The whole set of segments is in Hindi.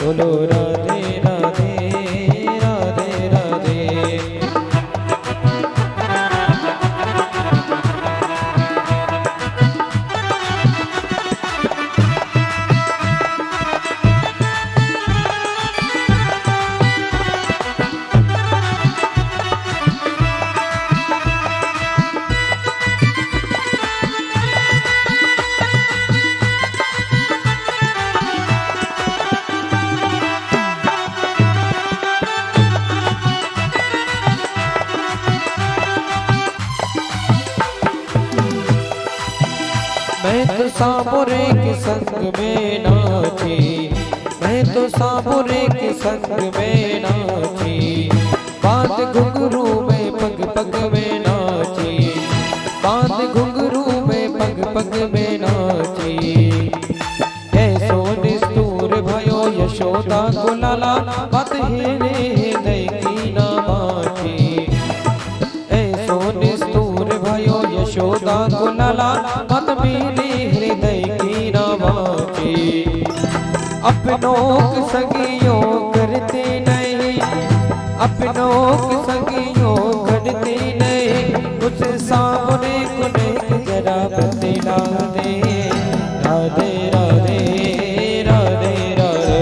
बोलो राधे राधे राधे राधे। मैं तो साबुरे के संग में नाची, मैं तो साबुरे के संग में नाची, बात घुंघरू में पग पग में नाची, बात घुंघरू में पग पग में नाची। ऐसो निस्तूर भयो यशोदा को लाला, बात हेरे हृदय की ना बाची। ऐसो निस्तूर भयो यशोदा को लाला, बात मेरे हृदय की ना बाची। अपनों की सगियों करते नहीं, अपनों की सगियों करते नहीं, उस सामने को देख जरा बतला दे। राधे राधे राधे राधे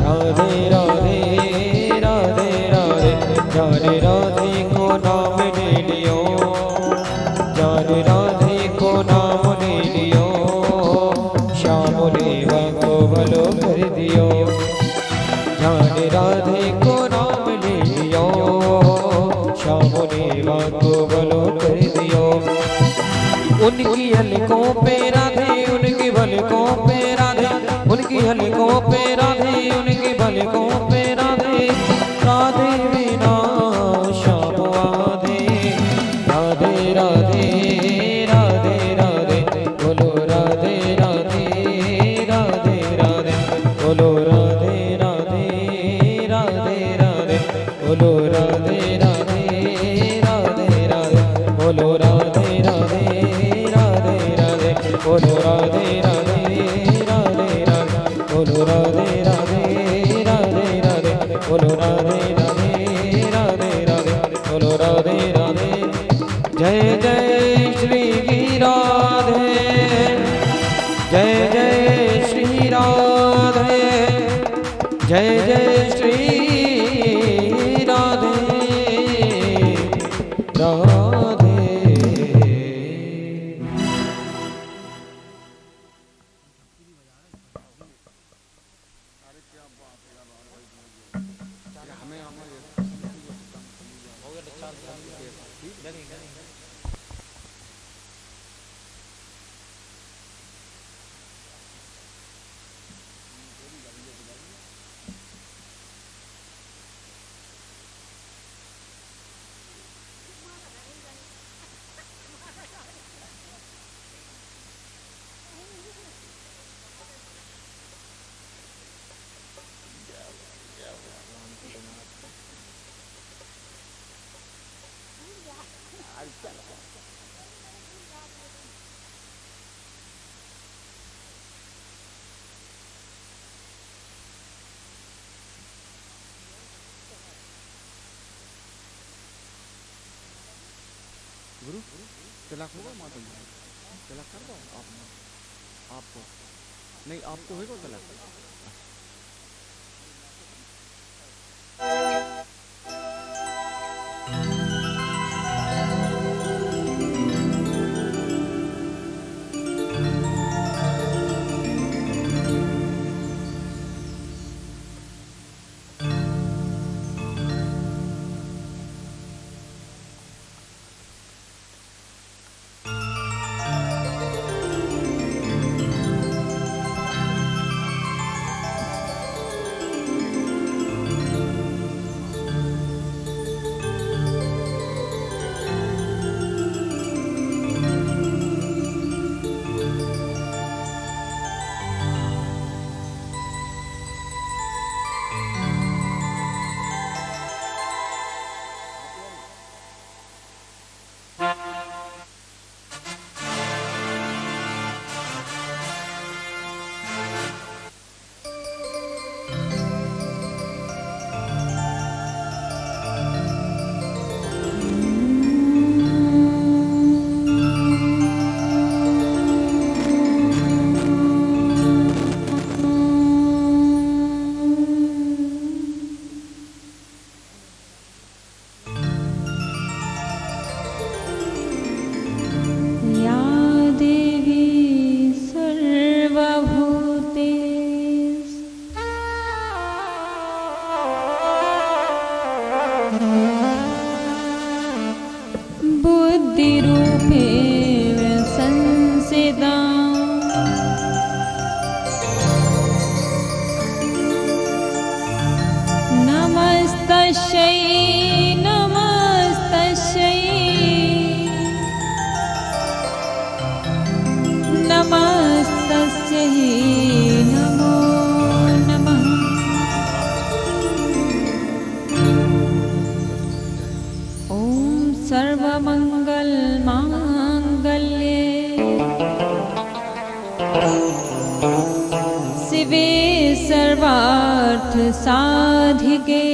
राधे राधे राधे राधे। जाने राधे को नाम ले लियो, जाने राधे को नाम ले लियो, श्याम लेवा को भलो कर दियो। जाने राधे को नाम ले लियो, श्याम लेवा को भलो कर दियो। उनकी हलकों पे राधे, उनकी भलकों पे राधे, उनकी हलकों पे राधे, उनकी भलकों पे राधे। राधे बिना श्याम आधे, राधे राधे राधे राधे। बोलो राधे राधे राधे राधे, बोलो राधे राधे राधे राधे, बोलो राधे राधे राधे राधे, बोलो राधे राधे राधे राधे, बोलो राधे राधे राधे राधे, बोलो राधे राधे राधे राधे, बोलो राधे राधे राधे राधे, बोलो राधे राधे। जय जय श्री राधे, जय जय श्री राधे, जय जय श्री राधे राधे। गुरु तिलक होगा माता जी, तिलक कर दो आपको नहीं, आपको होगा तिलक। बुद्धिरूपेण संसिता नमस्तस्यै नमस्तस्यै नमस्तस्यै नमो नमः। ॐ सर्वमङ्गलमाङ्गल्ये शिवे सर्वार्थसाधिके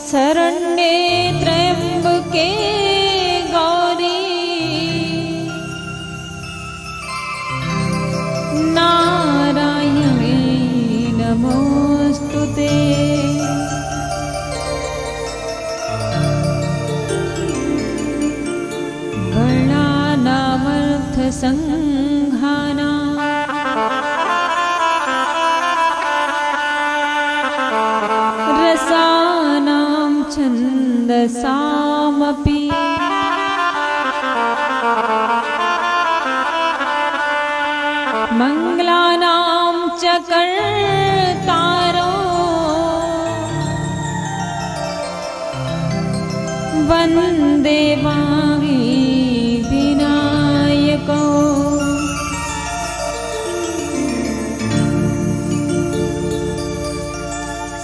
शरण्ये त्र्यम्बके गौरी नारायणे नमोस्तुते। वर्णानामर्थसङ्घानां रसानां छन्दसामपि मङ्गलानां च कर्तारो वन्दे विनायको।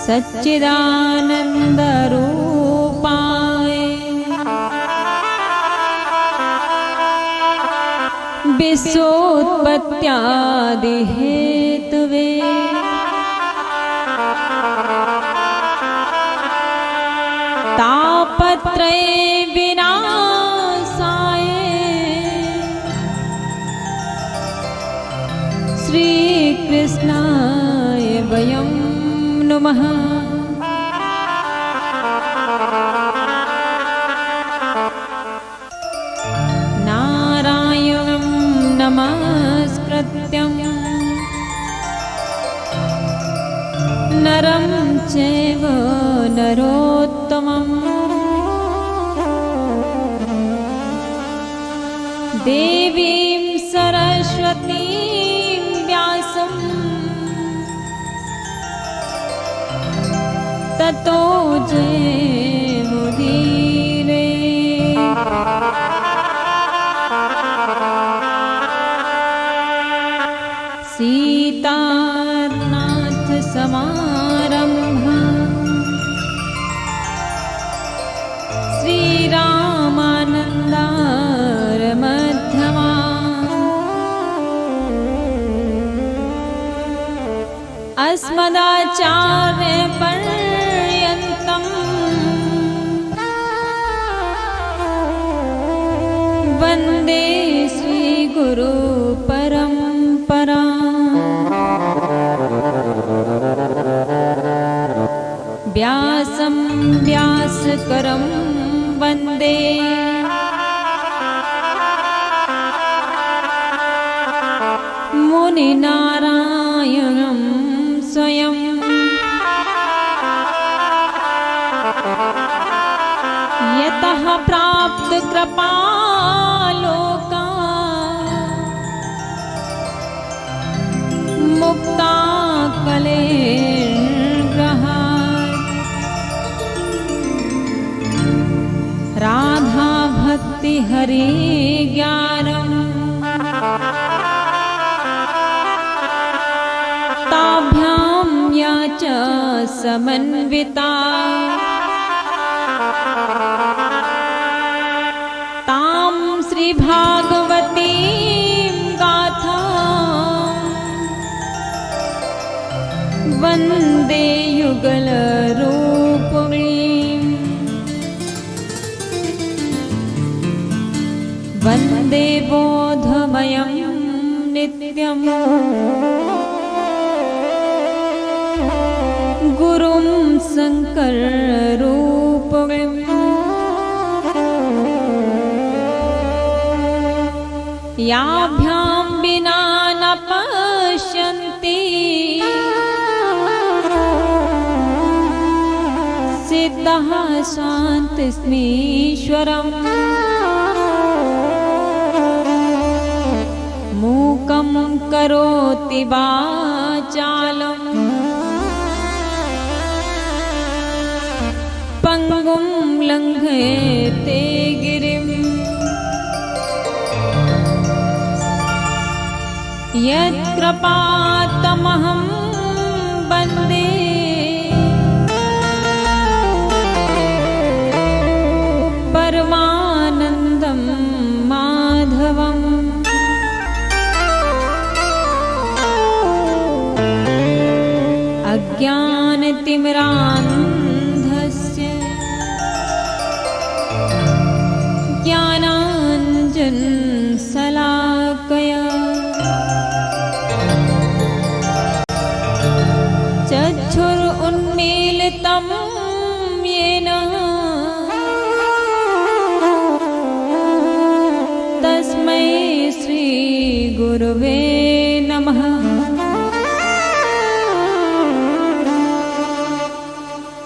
सच्चिदानन्दरूपाय विश्वोत्पत्त्यादिहेतवे तापत्रय विनाशाय श्रीकृष्णाय वयं नमः। नारायणं नमस्कृत्यं नरं चैव नरोत्तमम् देवीं सरस्वतीं व्यासं ततो जयमुदीरये। सीतानाथसमारम्भा श्रीरामानन्दारमध्यमा अस्मदाचार्यपर्यन्तं वन्दे श्रीगुरुपरम्परा। व्यासं व्यासकरं वन्दे मुनिनारायणं स्वयं। यतः प्राप्तकृपालोका मुक्ता कलेर्ग्रहात्। राधा भक्ति हरि ज्ञानम् ताभ्यां या च समन्विता तां श्रीभागवतीं गाथा वन्दे युगलरूपिणीं। वन्दे बोधमयं नित्यं गुरुं शङ्कररूपिणम्। याभ्यां विना न पश्यन्ति सिद्धः शान्तिस्मीश्वरम् मूकं करोति वाचालम् पंगुं लंघयते गिरिं यत्कृपातमहं वन्दे परमानन्दं माधवम् अज्ञानतिमिरान्धस्य ज्ञानाञ्जनशलाकया चक्षुरुन्मीलितं येन तस्मै श्रीगुरवे नमः।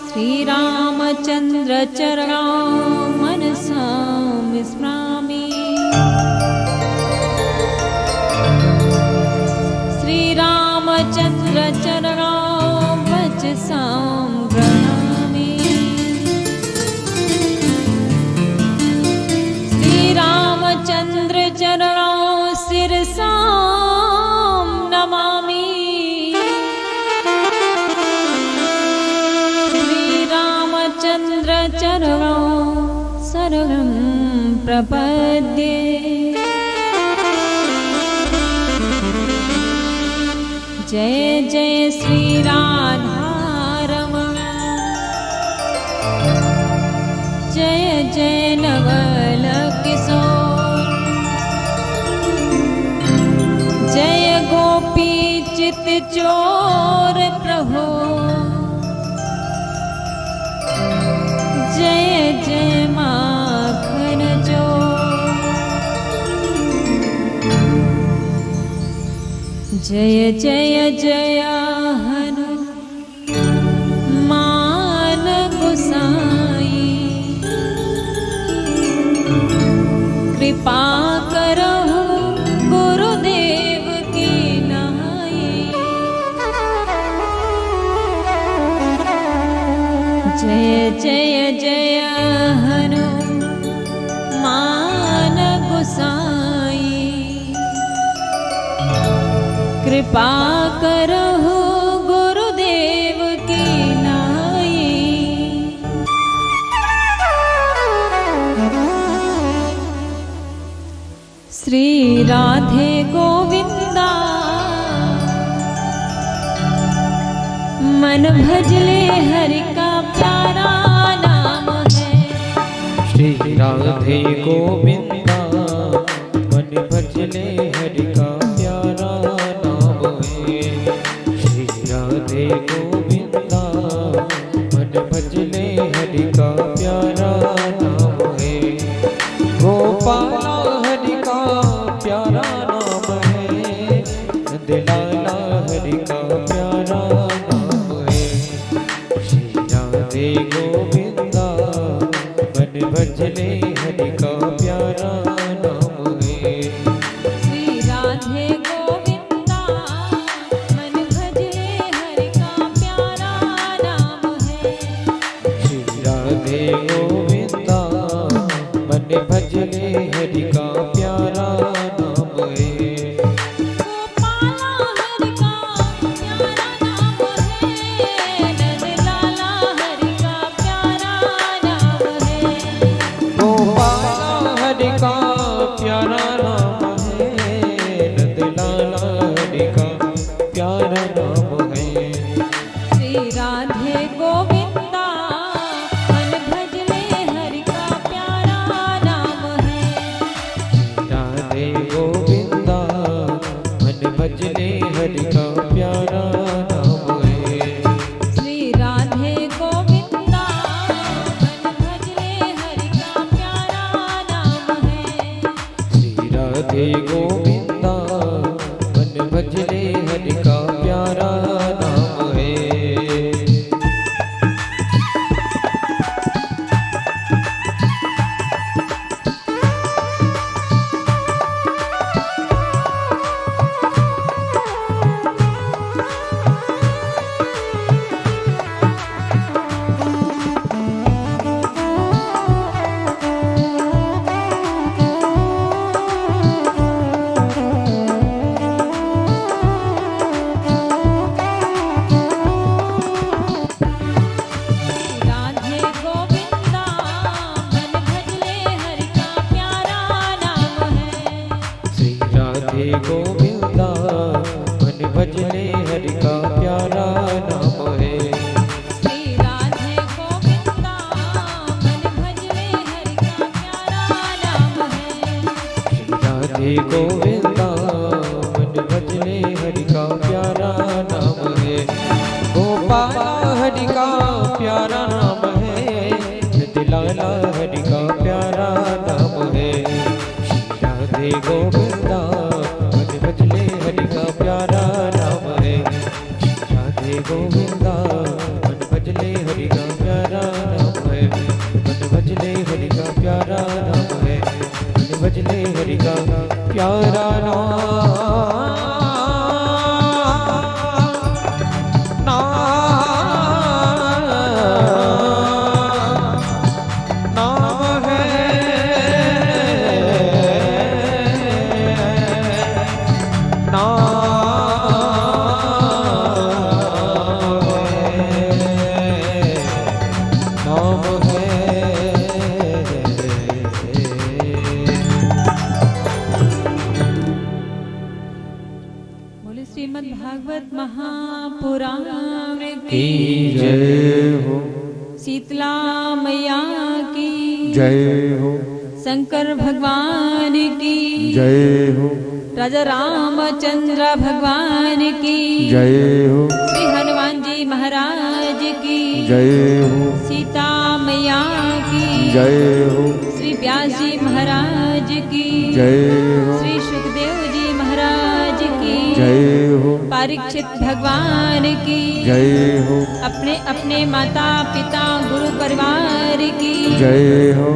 श्रीरामचन्द्र चरणौ मनसा स्मरामि श्रीरामचन्द्र चरणौ वचसा गृह्णामि श्रीरामचन्द्र चरणौ शिरसा नमामि चरणौ शरणं प्रपद्ये। जय जय श्री राधारमण जय जय नवल किशोर जय गोपी चित चोर प्रभो जय जय माखन चोर जय जय जय हनुमान गोसाई कृपा करो गुरुदेव की नाई। जय जय जय हनुमान गोसाई कृपा करो गुरुदेव की नाई। श्री राधे गोविंदा मन भजले हरि का प्यारा नाम है। श्री राधे गोविंदा मन भजले हरि का प्यारा नाम है। श्री राधे गोविंदा मन भजले हरि का प्यारा नाम है। गोपाला हरि का प्यारा नाम है। नंदलाला हरि का प्यारा नाम है। श्री राधे गोविंदा मन भजले हरि का प्यारा नाम है। श्री राधे गोविंदा मन भजले हरि का प्यारा नाम है। श्री राधे गोविंदा मन भजले हरि का प्यारा नाम है। गोपाला हरि का प्यारा नाम है। नंदलाला हरि का प्यारा नाम है। गोपाला हरि का प्यारा नाम है। नंदलाला हरि का प्यारा नाम है। श्री राधे गोविंदा मन भजले हरि का प्यारा नाम है। राधे गोविंदा मन भजले हरि का प्यारा नाम है। श्री राधे गोविंदा मन भजले हरि का प्यारा नाम है। श्री राधे गोविंदा मन भजले हरि का प्यारा नाम है। प्यारा नाम है। राधे गोविंदा मन भजले हरि का प्यारा नाम है। मन भजले हरि का प्यारा नाम है। मन भजले हरि का प्यारा बोले श्रीमद् भागवत महापुराण की जय हो। शीतला मैया की जय हो। शंकर भगवान की जय हो। राजा रामचंद्र भगवान की जय हो। श्री हनुमान जी महाराज की जय हो। सीता मैया की जय हो। श्री व्यास जी महाराज की जय हो। श्री सुखदेव जी महाराज की जय हो। परीक्षित भगवान की जय हो। अपने अपने माता पिता गुरु परिवार की जय हो।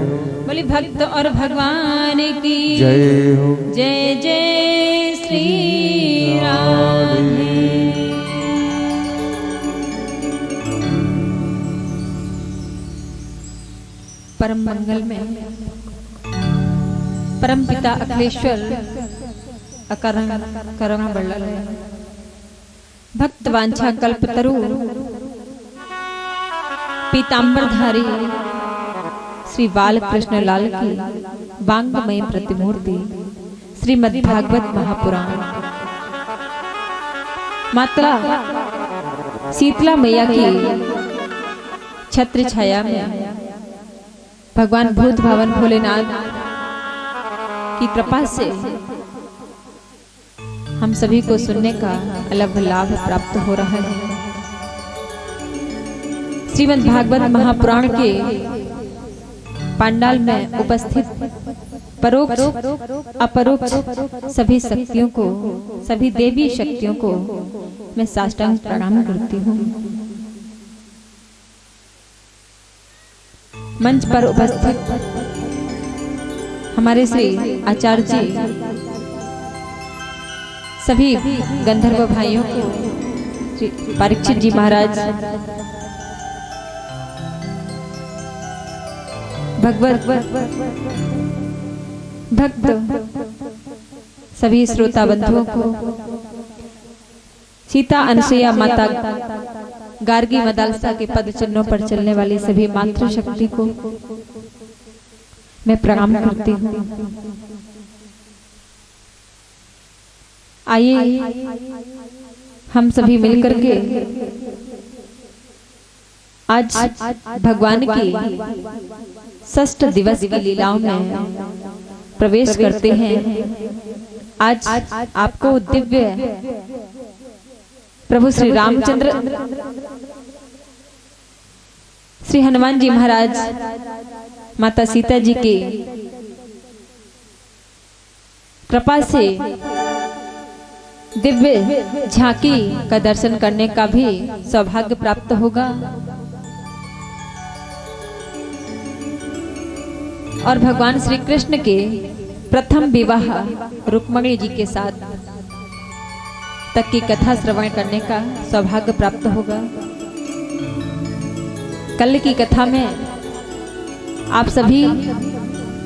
बोली भक्त और भगवान की जय हो। जय जय श्री राधे। परम मंगल में परम पिता अखिलेश्वर करुणा बल्लल भक्त वांछा कल्पतरु पीतांबरधारी श्री बालकृष्ण लाल की वांगमय प्रतिमूर्ति श्रीमद् भागवत महापुराण माता शीतला मैया की छत्र छाया में भगवान भूत भावन भोलेनाथ की कृपा से हम सभी को सुनने का अलग लाभ प्राप्त हो रहा है। श्रीमद् भागवत महापुराण के पांडाल में उपस्थित परोक्ष अपरोक्ष सभी शक्तियों को, सभी देवी शक्तियों को मैं साष्टांग प्रणाम करती हूँ। मंच पर उपस्थित हमारे श्री आचार्य जी, सभी गंधर्व भाइयों को, श्री परीक्षित जी महाराज, भगवत भक्त सभी श्रोता बंधुओं को, सीता अनसुया माता गार्गी मदालसा के पद चिन्हों पर चलने वाली सभी मातृशक्ति को मैं प्रणाम करती हूँ। आइए हम सभी मिलकर के आज भगवान की षष्ठ दिवस की लीलाओं में प्रवेश करते हैं। आज आपको दिव्य प्रभु श्री रामचंद्र, श्री हनुमान जी महाराज, माता सीता जी के कृपा से दिव्य झांकी का दर्शन करने का भी सौभाग्य प्राप्त होगा और भगवान श्री कृष्ण के प्रथम विवाह रुक्मिणी जी के साथ तक की कथा श्रवण करने का सौभाग्य प्राप्त होगा। कल की कथा में आप सभी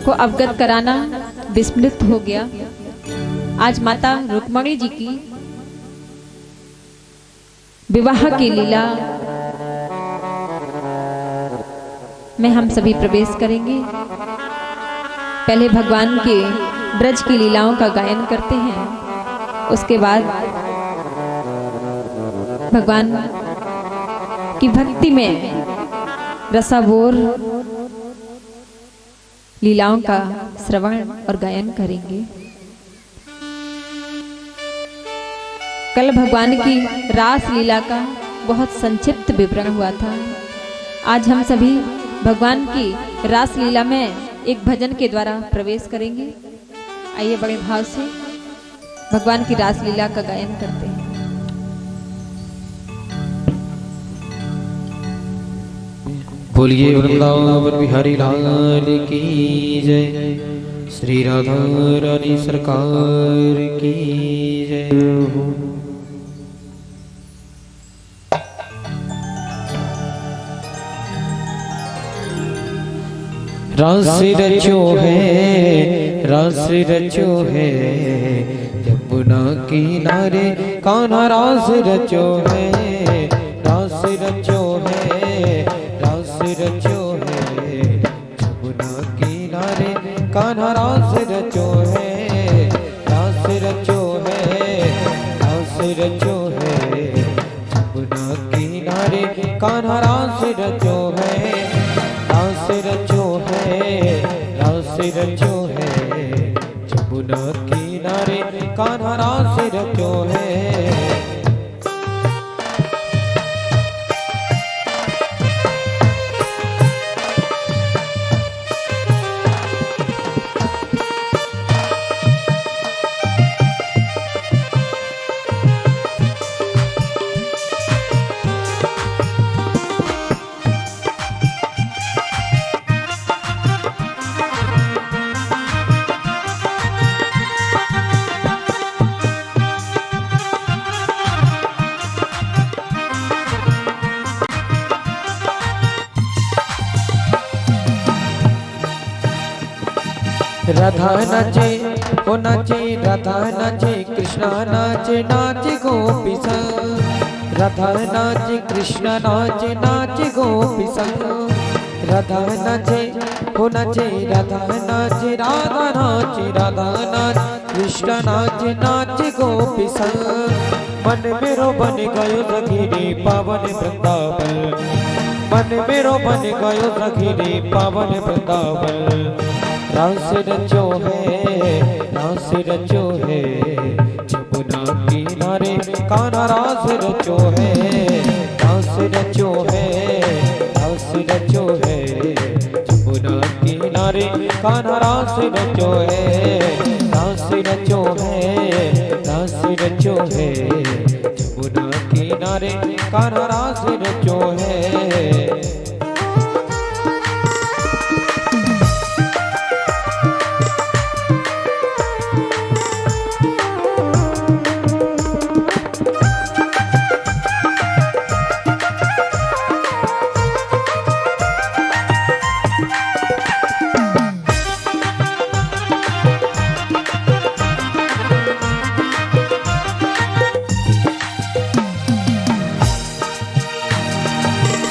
को अवगत कराना विस्मृत हो गया। आज माता रुक्मिणी जी की विवाह की लीला में हम सभी प्रवेश करेंगे। पहले भगवान के ब्रज की लीलाओं का गायन करते हैं, उसके बाद भगवान की भक्ति में रसाबोर लीलाओं का श्रवण और गायन करेंगे। कल भगवान की रास लीला का बहुत संक्षिप्त विवरण हुआ था। आज हम सभी भगवान की रास लीला में एक भजन के द्वारा प्रवेश करेंगे। आइए बड़े भाव से भगवान की रासलीला का गायन करते हैं। बोलिए वृंदावन बिहारी लाल की जय, श्री राधा रानी सरकार की जय हो। रास रचो है, रास रचो है, यमुना किनारे कान्हा रास रचो है, रास रचो है, रास रचो है, यमुना किनारे कान्हा रास रचो है, रास रचो है, रास रचो है, यमुना किनारे कान्हा रास रचो है, रास रचो है, रास रचो है, यमुना किनारे कान्हा रास रचो है। राधा नाचे ओ नाचे, राधा नाचे, कृष्णा नाचे, नाचे गोपी संग, राधा नाचे, कृष्णा नाचे, नाचे गोपी संग, राधा नाचे ओ नाचे, राधा नाचे, राधा नाचे, राधा नाचे, कृष्णा नाचे, नाचे गोपी संग। मन मेरो बन गयो सखी पावन वृंदावन, मन मेरो बन गयो सखी पावन वृंदावन। रास रचो है, रास रचो है, यमुना किनारे कान्हा रास रचो है, रास रचो है, रास रचो है, यमुना किनारे कान्हा रास रचो है, रास रचो है, रास रचो है, यमुना किनारे कान्हा रास रचो है।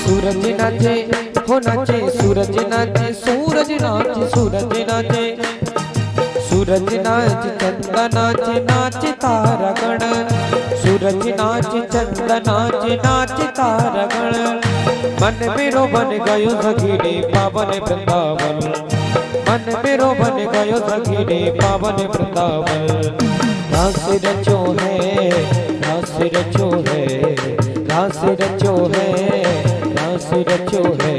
सूरज नाचे हो नाचे, सूरज नाचे, सूरज नाचे, सूरज नाचे, सूरज नाच, चंदा नाचे, नाचे तारा गण, सूरज नाच, चंदा नाचे, नाचे तारा गण। मन मेरो बन गयो सखी पावन वृंदावन, मन मेरो बन गयो सखी पावन वृंदावन। रास रचो है, रास रचो है, रास रचो है, रास रचो है,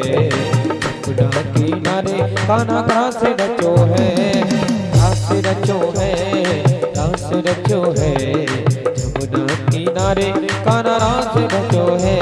यमुना किनारे कान्हा रास रचो है, रास रचो है, रास रचो है, यमुना किनारे कान्हा रास रचो है।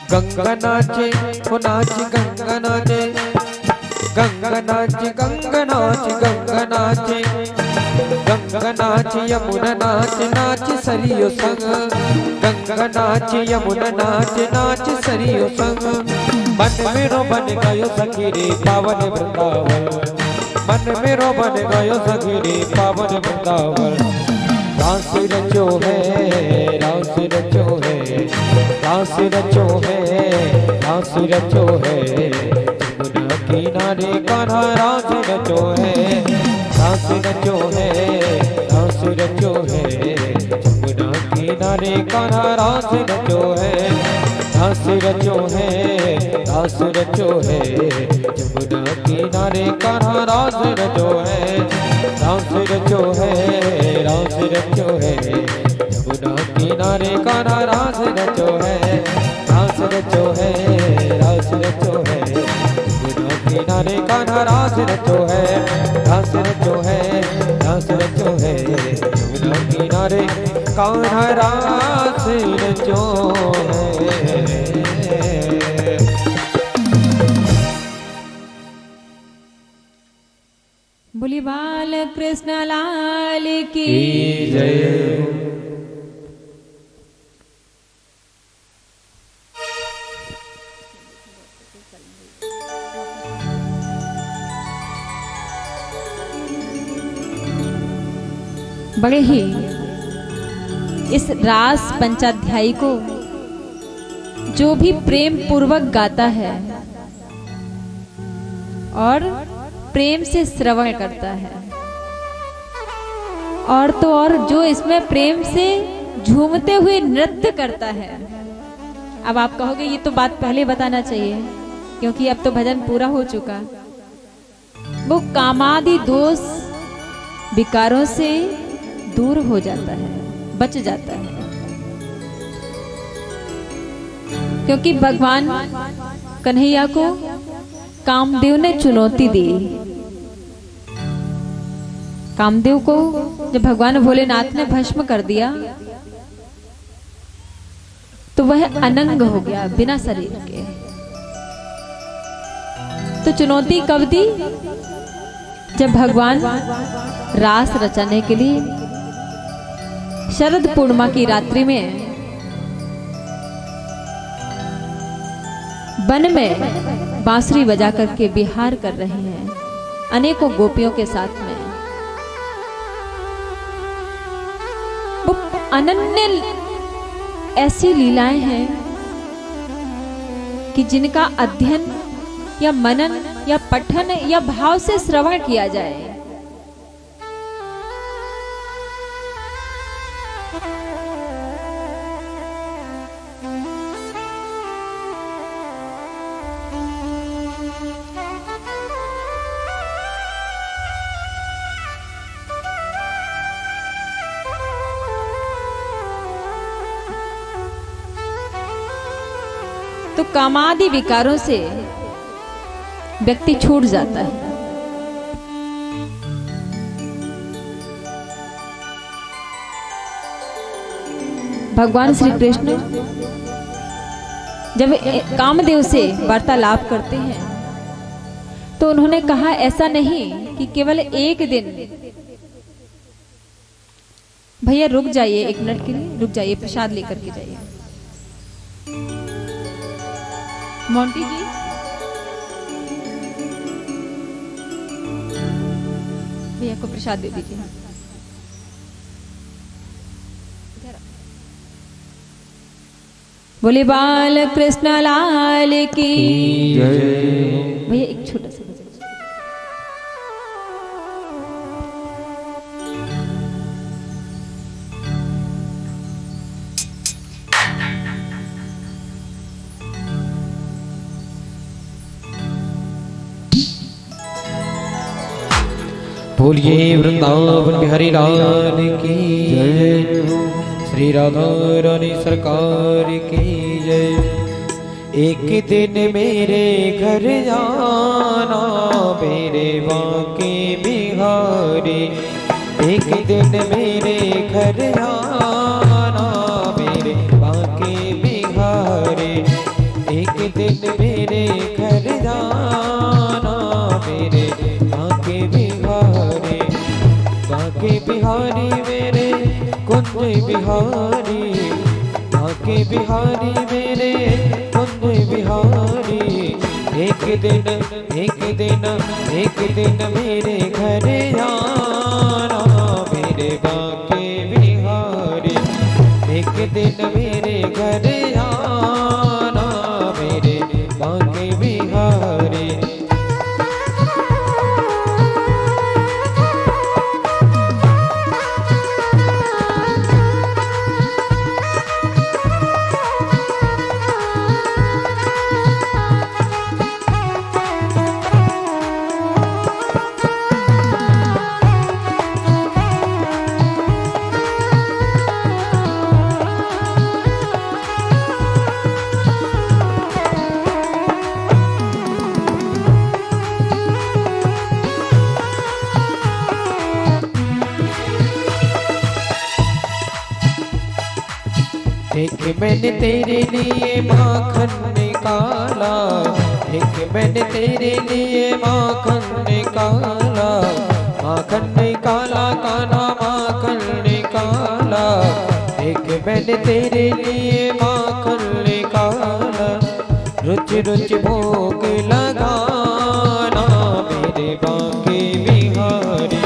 गंगा नाचे हो नाचे, गंगा नाचे, गंगा नाचे, गंगा नाचे, गंगा नाचे, गंगा नाचे, यमुना नाचे, नाचे सरियो संग, गंगा नाचे, यमुना नाचे, नाचे सरियो संग। मन मेरो बन गयो सखी पावन वृंदावन, मन मेरो बन गयो सखी पावन वृंदावन। रास रचो है, रास रचो है, रास रचो है, रास रचो है, यमुना किनारे कान्हा रास रचो है, रास रचो है, रास रचो है। जमुना किनारे कान्हा रास रचो है, रास रचो है, रास रचो है। जमुना किनारे कान्हा रास रचो है, रास रचो है, रास रचो है। जमुना किनारे कान्हा रास रचो है, रास रचो है, रास रचो है। जमुना किनारे कान्हा रास रचो है, रास रचो है, रास रचो है। जमुना किनारे कान्हा रास रचो है। बोली बाल कृष्ण लाल की जय। बड़े ही इस रास पंचाध्यायी को जो भी प्रेम पूर्वक गाता है और प्रेम से श्रवण करता है, और तो और जो इसमें प्रेम से झूमते हुए नृत्य करता है। अब आप कहोगे ये तो बात पहले बताना चाहिए, क्योंकि अब तो भजन पूरा हो चुका। वो कामादि दोष विकारों से दूर हो जाता है, बच जाता है, क्योंकि भगवान कन्हैया को कामदेव ने चुनौती दी। कामदेव को जब भगवान भोलेनाथ ने भस्म कर दिया तो वह अनंग हो गया, बिना शरीर के। तो चुनौती कब दी? जब भगवान रास रचाने के लिए शरद पूर्णिमा की रात्रि में वन में बांसुरी बजा करके विहार कर रहे हैं अनेकों गोपियों के साथ में। वो अनन्य ऐसी लीलाएं हैं कि जिनका अध्ययन या मनन या पठन या भाव से श्रवण किया जाए तो कामादि विकारों से व्यक्ति छूट जाता है। भगवान श्री कृष्ण जब कामदेव से वार्तालाप करते हैं तो उन्होंने कहा ऐसा नहीं कि केवल एक दिन। भैया रुक जाइए, एक मिनट के लिए रुक जाइए, प्रसाद लेकर के जाइए। मोंटी जी, भैया को प्रसाद दे दीजिए। बोले बाल कृष्ण लाल की जय। भैया एक छोटा सा भजन। बोलिए वृंदावन बिहारी लाल की जय। श्री राधा रानी सरकार की जय। एक दिन मेरे घर जाना मेरे बांके बिहारी। एक दिन मेरे घर जाना मेरे बांके बिहारी। एक दिन मेरे घर जाना मेरे बांके बिहारी। बांके बिहारी मेरे कुंज बिहारी। बांके बिहारी मेरे कुंज बिहारी। एक दिन मेरे घर जाना मेरे बांके बिहारी। एक दिन मेरे घर जाना मेरे बांके बिहारी। देख मैंने तेरे लिए माखन निकाला, देख मैंने तेरे लिए माखन निकाला, माखन निकाला कान्हा माखन निकाला, देख मैंने तेरे लिए माखन निकाला। रुच रुच भोग लगाना मेरे बांके बिहारी,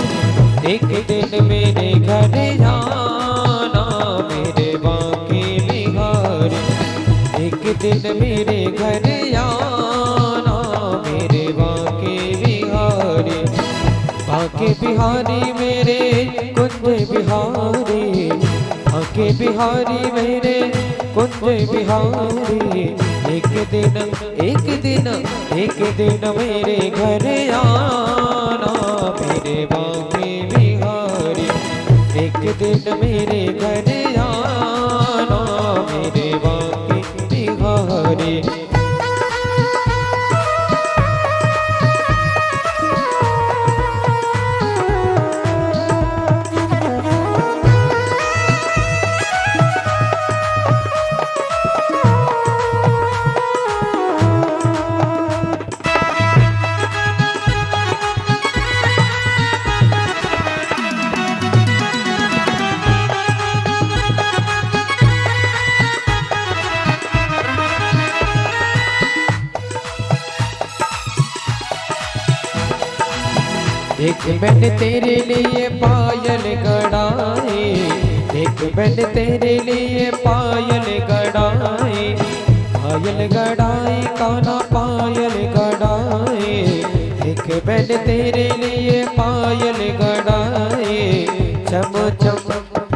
एक दिन मेरे घर जाना मेरे बांके बिहारी, एक दिन मेरे घर जाना मेरे बांके बिहारी। बांके बिहारी मेरे कुंज बिहारी, बांके बिहारी मेरे कुंज बिहारी, एक दिन मेरे घर आना मेरे बांके बिहारी, एक दिन मेरे घर आना मेरे बांके बिहारी। देख मैंने तेरे लिए पायल गड़ाई, देख मैंने तेरे लिए पायल गड़ाई, पायल गड़ाई कान्हा पायल गड़ाई, देख मैंने तेरे लिए पायल गड़ाई। चम चम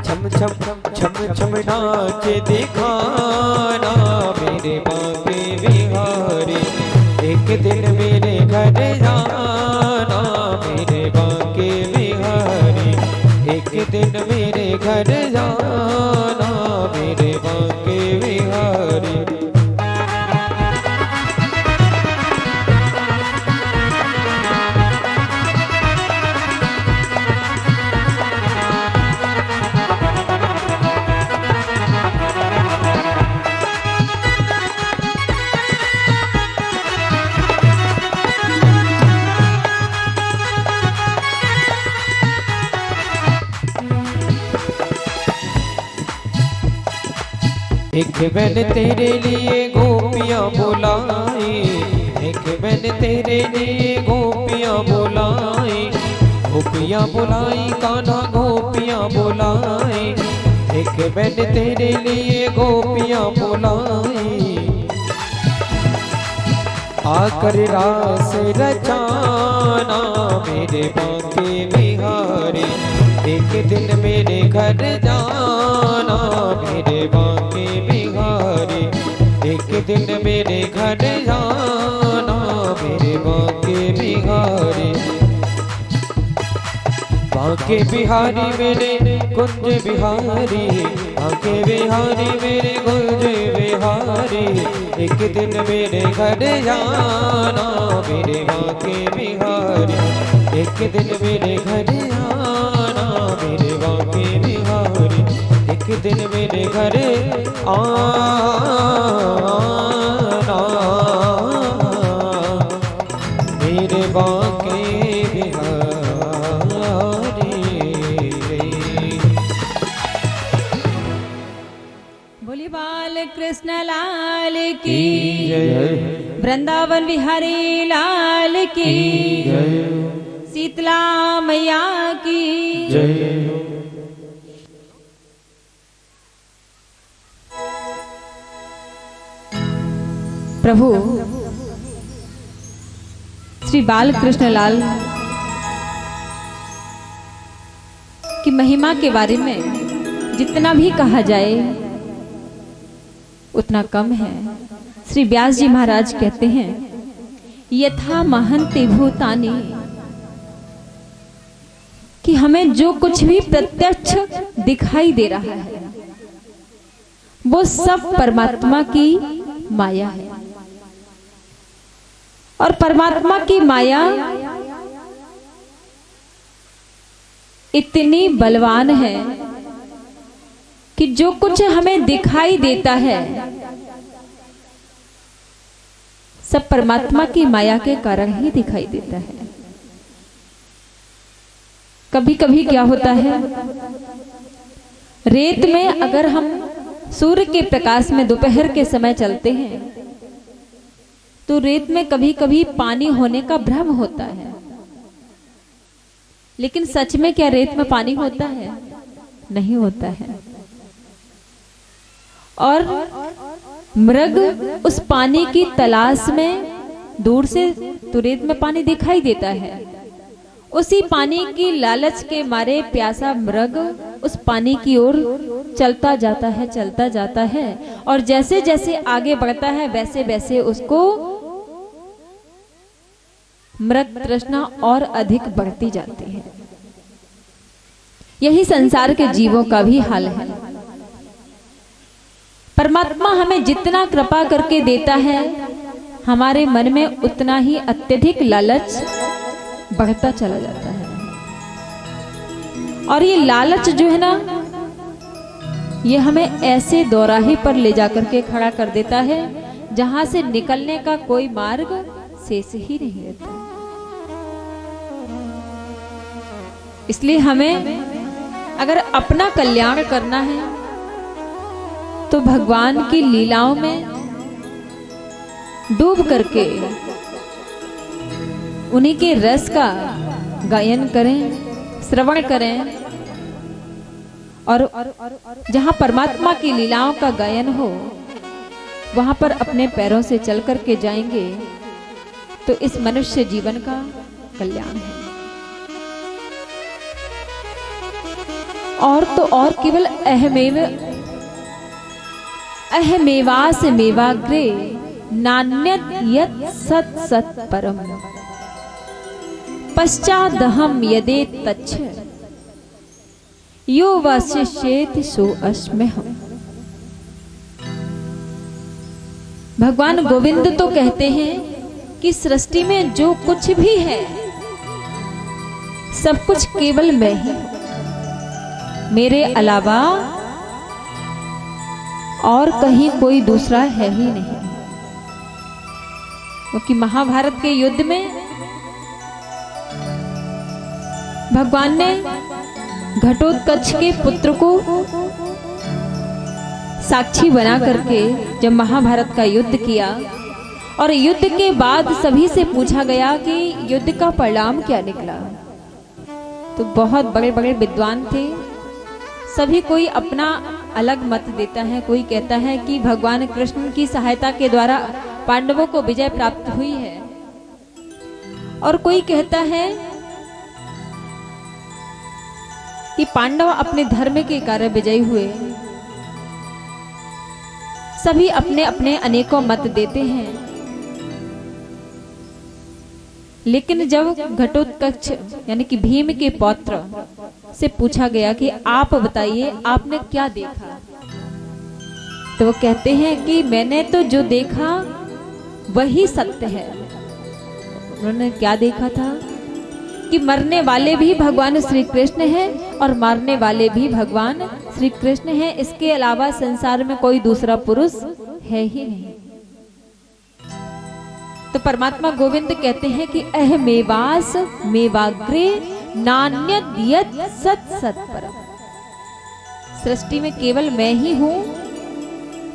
छम छम छम छम नाच दिखाना मेरे बांके बिहारी, एक दिन मेरे घर जाना मेरे बांके बिहारी, एक दिन मेरे घर जाना मेरे बांके बिहारी। एक मैंने तेरे लिए गोपियाँ बुलाई, एक मैंने तेरे लिए गोपियाँ बुलाई, गोपियाँ बुलाई कान्हा गोपियाँ बुलाई, एक मैंने तेरे लिए गोपियाँ बुलाई। आकर रास रचाना मेरे बांके बिहारी, एक दिन मेरे घर जाना मेरे बांके बिहारी, एक दिन मेरे घर जाना मेरे बांके बिहारी। बांके बिहारी मेरे कुंज बिहारी, बांके बिहारी मेरे कुंज बिहारी, एक दिन मेरे घर जाना मेरे बांके बिहारी, एक दिन मेरे घर आना मेरे बांके बिहारी, एक दिन मेरे घर आना मेरे बांके बिहारी। बोली बाल कृष्ण लाल की वृंदावन बिहारी लाल की, शीतला मैया की जय। प्रभु श्री बाल कृष्ण लाल की महिमा के बारे में जितना भी कहा जाए उतना कम है। श्री व्यास जी महाराज कहते हैं यथा महन्ति भूतानि, कि हमें जो कुछ भी प्रत्यक्ष दिखाई दे रहा है वो सब परमात्मा की माया है, और परमात्मा की माया इतनी बलवान है कि जो कुछ हमें दिखाई देता है सब परमात्मा की माया के कारण ही दिखाई देता है। कभी कभी क्या होता है, रेत में अगर हम सूर्य के प्रकाश में दोपहर के समय चलते हैं तो रेत में कभी कभी पानी होने का भ्रम होता है, लेकिन सच में क्या रेत में पानी होता है? नहीं होता है। और मृग उस पानी की तलाश में दूर से तो रेत में पानी दिखाई देता है, उसी पानी की लालच के मारे प्यासा मृग उस पानी की ओर चलता जाता है और जैसे जैसे आगे बढ़ता है वैसे वैसे उसको मृग तृष्णा और अधिक बढ़ती जाती है। यही संसार के जीवों का भी हाल है। परमात्मा हमें जितना कृपा करके देता है हमारे मन में उतना ही अत्यधिक लालच बढ़ता चला जाता है। और ये लालच जो है ना, ये हमें ऐसे दौराहे पर ले जाकर के खड़ा कर देता है जहां से निकलने का कोई मार्ग शेष ही नहीं रहता। इसलिए हमें अगर अपना कल्याण करना है तो भगवान की लीलाओं में डूब करके उन्हीं के रस का गायन करें, श्रवण करें। और जहां परमात्मा की लीलाओं का गायन हो वहां पर अपने पैरों से चल करके जाएंगे तो इस मनुष्य जीवन का कल्याण है। और तो और केवल अहमेवास मेवाग्रे नान्यत यत् सत् सत् परम पश्चादहम यदे तच्छ यो वशिष्येति सो अस्म्यहम्। भगवान गोविंद तो कहते हैं कि सृष्टि में जो कुछ भी है सब कुछ केवल मैं ही हूं, मेरे अलावा और कहीं कोई दूसरा है ही नहीं। क्योंकि महाभारत के युद्ध में भगवान ने घटोत्कच के पुत्र को साक्षी बना करके जब महाभारत का युद्ध किया और युद्ध के बाद सभी से पूछा गया कि युद्ध का परिणाम क्या निकला, तो बहुत बड़े बड़े विद्वान थे, सभी कोई अपना अलग मत देता है। कोई कहता है कि भगवान कृष्ण की सहायता के द्वारा पांडवों को विजय प्राप्त हुई है, और कोई कहता है कि पांडव अपने धर्म के कारण विजयी हुए। सभी अपने अपने अनेकों मत देते हैं, लेकिन जब घटोत्कच यानी कि भीम के पौत्र से पूछा गया कि आप बताइए आपने क्या देखा, तो वो कहते हैं कि मैंने तो जो देखा वही सत्य है। उन्होंने क्या देखा था कि मरने वाले भी भगवान श्री कृष्ण हैं और मारने वाले भी भगवान श्री कृष्ण हैं, इसके अलावा संसार में कोई दूसरा पुरुष है ही नहीं। तो परमात्मा गोविंद कहते हैं कि अहमेवास मेवाग्रे नान्यत यत् सत् सत् परम। सृष्टि में केवल मैं ही हूं,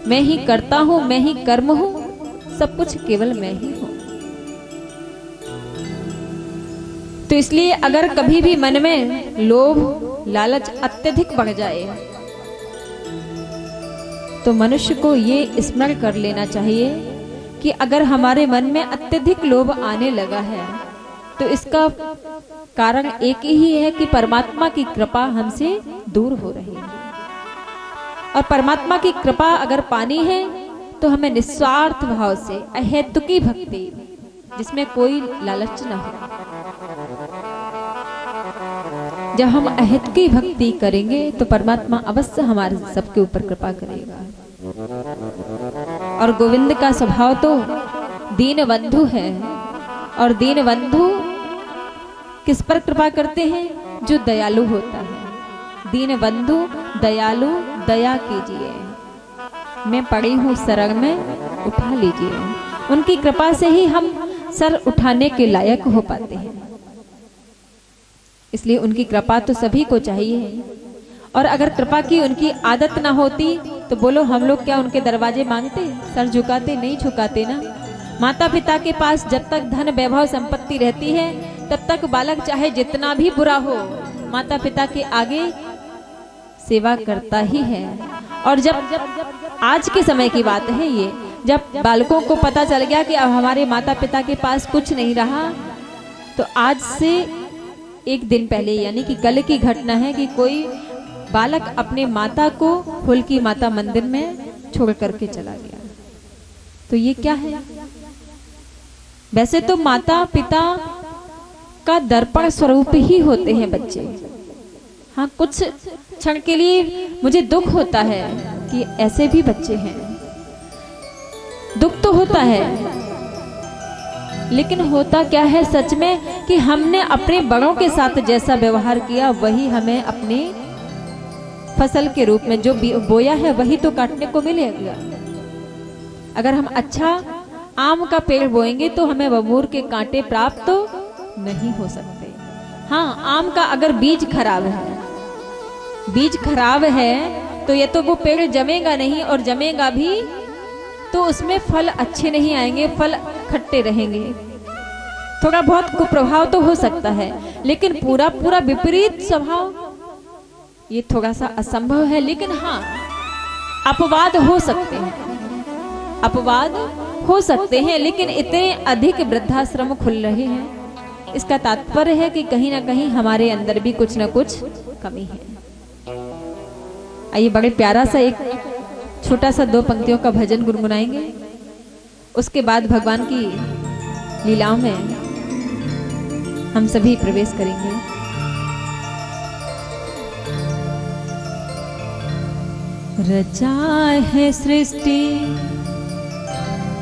मैं ही करता हूं, मैं ही कर्म हूं, सब कुछ केवल मैं ही हूं। तो इसलिए अगर कभी भी मन में लोभ लालच अत्यधिक बढ़ जाए तो मनुष्य को ये स्मरण कर लेना चाहिए कि अगर हमारे मन में अत्यधिक लोभ आने लगा है तो इसका कारण एक ही है कि परमात्मा की कृपा हमसे दूर हो रही है। और परमात्मा की कृपा अगर पानी है तो हमें निस्वार्थ भाव से अहेतुकी भक्ति जिसमें कोई लालच न हो, जब हम अहेतुकी भक्ति करेंगे तो परमात्मा अवश्य हमारे सबके ऊपर कृपा करेगा। और गोविंद का स्वभाव तो दीन बंधु है, और दीन बंधु किस पर कृपा करते हैं? जो दयालु होता है। दीन बंधु दयालु दया कीजिए, मैं पड़ी हूँ शरण में, उठा लीजिए। उनकी कृपा से ही हम सर उठाने के लायक हो पाते हैं, इसलिए उनकी कृपा तो सभी को चाहिए। और अगर कृपा की उनकी आदत ना होती तो बोलो हम लोग क्या उनके दरवाजे मांगते, सर झुकाते? नहीं झुकाते ना। माता पिता के पास जब तक धन वैभव संपत्ति रहती है तब तक बालक चाहे जितना भी बुरा हो माता पिता के आगे सेवा करता ही है। और जब आज के समय की बात है ये, जब बालकों को पता चल गया कि अब हमारे माता पिता के पास कुछ नहीं रहा, तो आज से एक दिन पहले यानी कि कल की घटना है कि कोई बालक अपने माता को फूल की माता मंदिर में छोड़ करके चला गया। तो ये क्या है? वैसे तो माता पिता का दर्पण स्वरूप ही होते हैं बच्चे। हाँ, कुछ क्षण के लिए मुझे दुख होता है कि ऐसे भी बच्चे हैं, दुख तो होता है, लेकिन होता क्या है सच में कि हमने अपने बड़ों के साथ जैसा व्यवहार किया वही हमें अपने फसल के रूप में जो बोया है वही तो काटने को मिलेगा। अगर हम अच्छा आम का पेड़ बोएंगे तो हमें बबूर के कांटे प्राप्त तो नहीं हो सकते। हाँ, आम का अगर बीज खराब है तो ये तो वो पेड़ जमेगा नहीं, और जमेगा भी तो उसमें फल अच्छे नहीं आएंगे, फल खट्टे रहेंगे। थोड़ा बहुत कुप्रभाव तो हो सकता है, लेकिन पूरा विपरीत स्वभाव ये थोड़ा सा असंभव है। लेकिन हाँ, अपवाद हो सकते हैं, लेकिन इतने अधिक वृद्धाश्रम खुल रहे हैं, इसका तात्पर्य है कि कहीं ना कहीं हमारे अंदर भी कुछ ना कुछ कमी है। आइए बड़े प्यारा सा एक छोटा सा 2 पंक्तियों का भजन गुनगुनाएंगे, उसके बाद भगवान की लीलाओं में हम सभी प्रवेश करेंगे। रचा है सृष्टि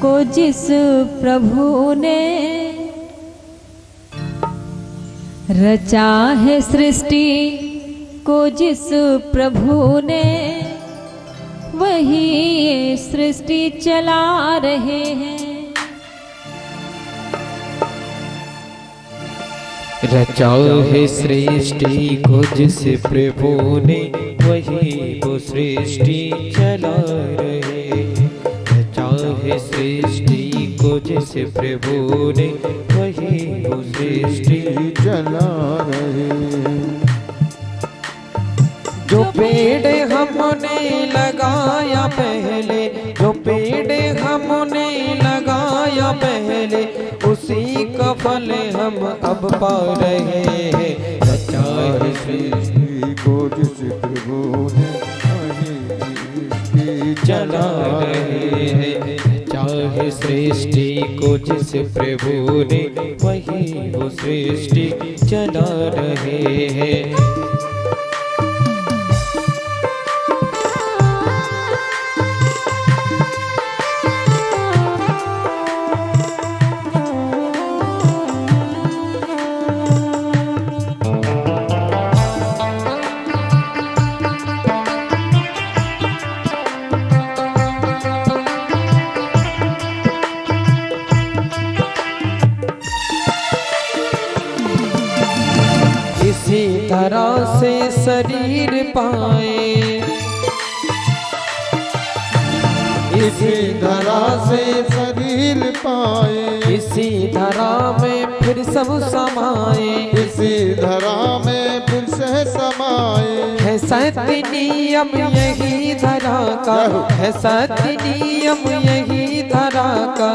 को जिस प्रभु ने, रचा है सृष्टि को जिस प्रभु ने, वही ये सृष्टि चला रहे हैं। रचा है सृष्टि को जिस प्रभु ने, वही वो सृष्टि चला रहे। रचा है सृष्टि को जिस प्रभु ने, वही वो सृष्टि चला रहे। जो पेड़ हमने लगाया पहले, जो पेड़ हमने लगाया पहले, उसी का फल हम अब पा रहे हैं। रचा है सृष्टि को जिस प्रभु ने, वही चला रहे हैं। चाहे सृष्टि को जिस प्रभु ने, वही वो सृष्टि चला रहे हैं। इसी तरह से शरीर पाए, इसी धरा से शरीर पाए, इसी धरा में फिर सब समाए। इसी धरा में फिर से समाए। है सत्य नियम यही धरा का, है सत्य नियम यही धरा का।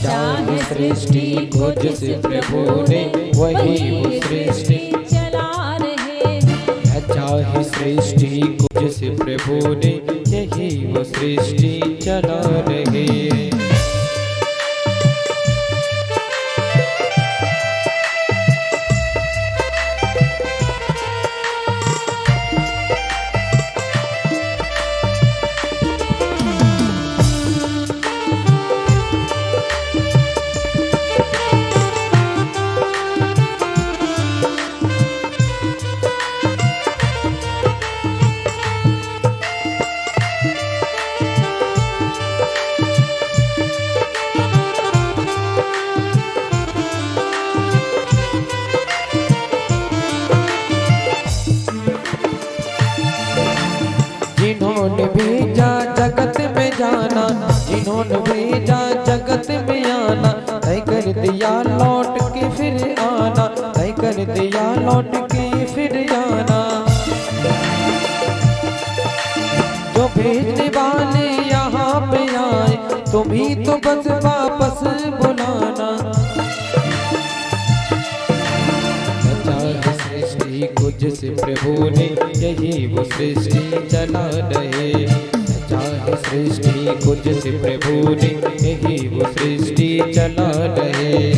चाहे सृष्टि को जिस प्रभु ने, वही वो सृष्टि चला रहे हैं। चाहे सृष्टि को जिस प्रभु ने, यही वो सृष्टि चला रहे हैं। जाना, जिन्होंने भेजा जगत में आना, तय कर दिया लौट के फिर आना, तय कर दिया लौट के फिर आना। जो भेजने वाले यहाँ पे आए, तुम्ही तो बस वापस बुलाना। सृष्टि को जिस प्रभु ने, यही वो सृष्टि चला रहे। चाहे सृष्टि को जिस प्रभु ने, यही वो सृष्टि चला रहे।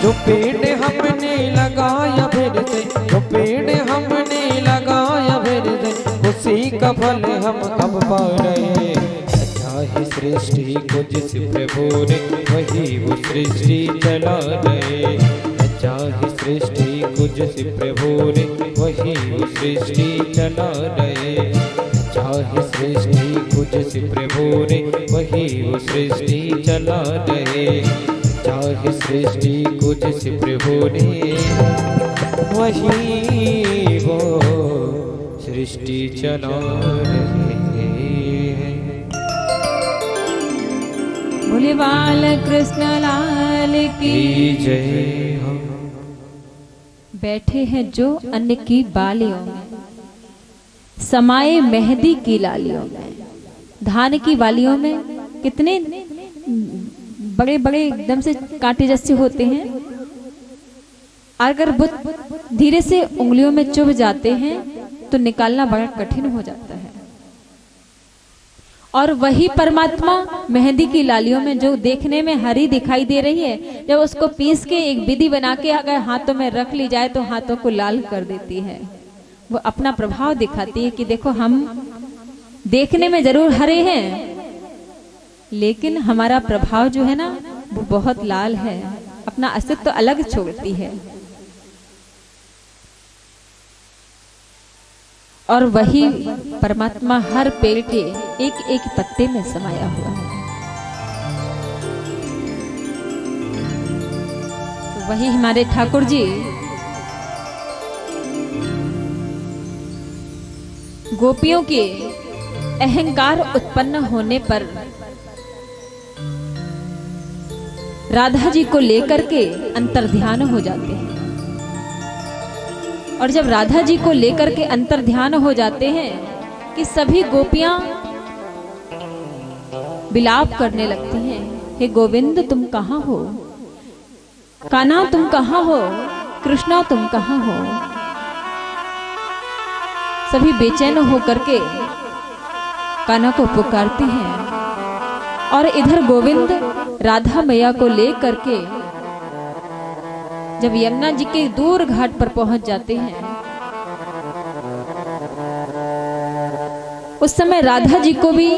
जो पेड़ हमने लगाया फिर से, जो पेड़ हमने लगाया फिर से, उसी का फल हम अब पा रहे। चाहे सृष्टि को जिस प्रभु ने, वही वो सृष्टि चला रहे। चाहे सृष्टि को जिस प्रभु ने, वही वो सृष्टि चला रहे। चाहे सृष्टि को जिस प्रभु ने, वही वो सृष्टि चला रहे। चाहे सृष्टि को जिस प्रभु ने, वही वो सृष्टि चला रहे हैं। बोले बाल कृष्ण लाल की जय हो। बैठे हैं जो अन्न की बालियों में, समाये मेहंदी की लालियों में। धान की बालियों में कितने बड़े बड़े एकदम से कांटे जैसे होते हैं, अगर धीरे से उंगलियों में चुभ जाते हैं तो निकालना बड़ा कठिन हो जाता है। और वही परमात्मा मेहंदी की लालियों में, जो देखने में हरी दिखाई दे रही है, जब उसको पीस के एक विधि बना के अगर हाथों में रख ली जाए तो हाथों को लाल कर देती है। वो अपना प्रभाव दिखाती है कि देखो हम देखने में जरूर हरे हैं, लेकिन हमारा प्रभाव जो है ना वो बहुत लाल है, अपना अस्तित्व अलग छोड़ती है। और वही परमात्मा हर पेड़ के एक एक पत्ते में समाया हुआ है। तो वही हमारे ठाकुर जी गोपियों के अहंकार उत्पन्न होने पर राधा जी को लेकर के अंतर्ध्यान हो जाते हैं। और जब राधा जी को लेकर के अंतर्ध्यान हो जाते हैं कि सभी गोपियां विलाप करने लगती हैं, हे गोविंद तुम कहाँ हो, कान्हा तुम कहाँ हो, कृष्णा तुम कहाँ हो। सभी बेचैन होकर के कान्हा को पुकारते हैं। और इधर गोविंद राधा मैया को लेकर के जब यमुना जी के दूर घाट पर पहुंच जाते हैं, उस समय राधा जी को भी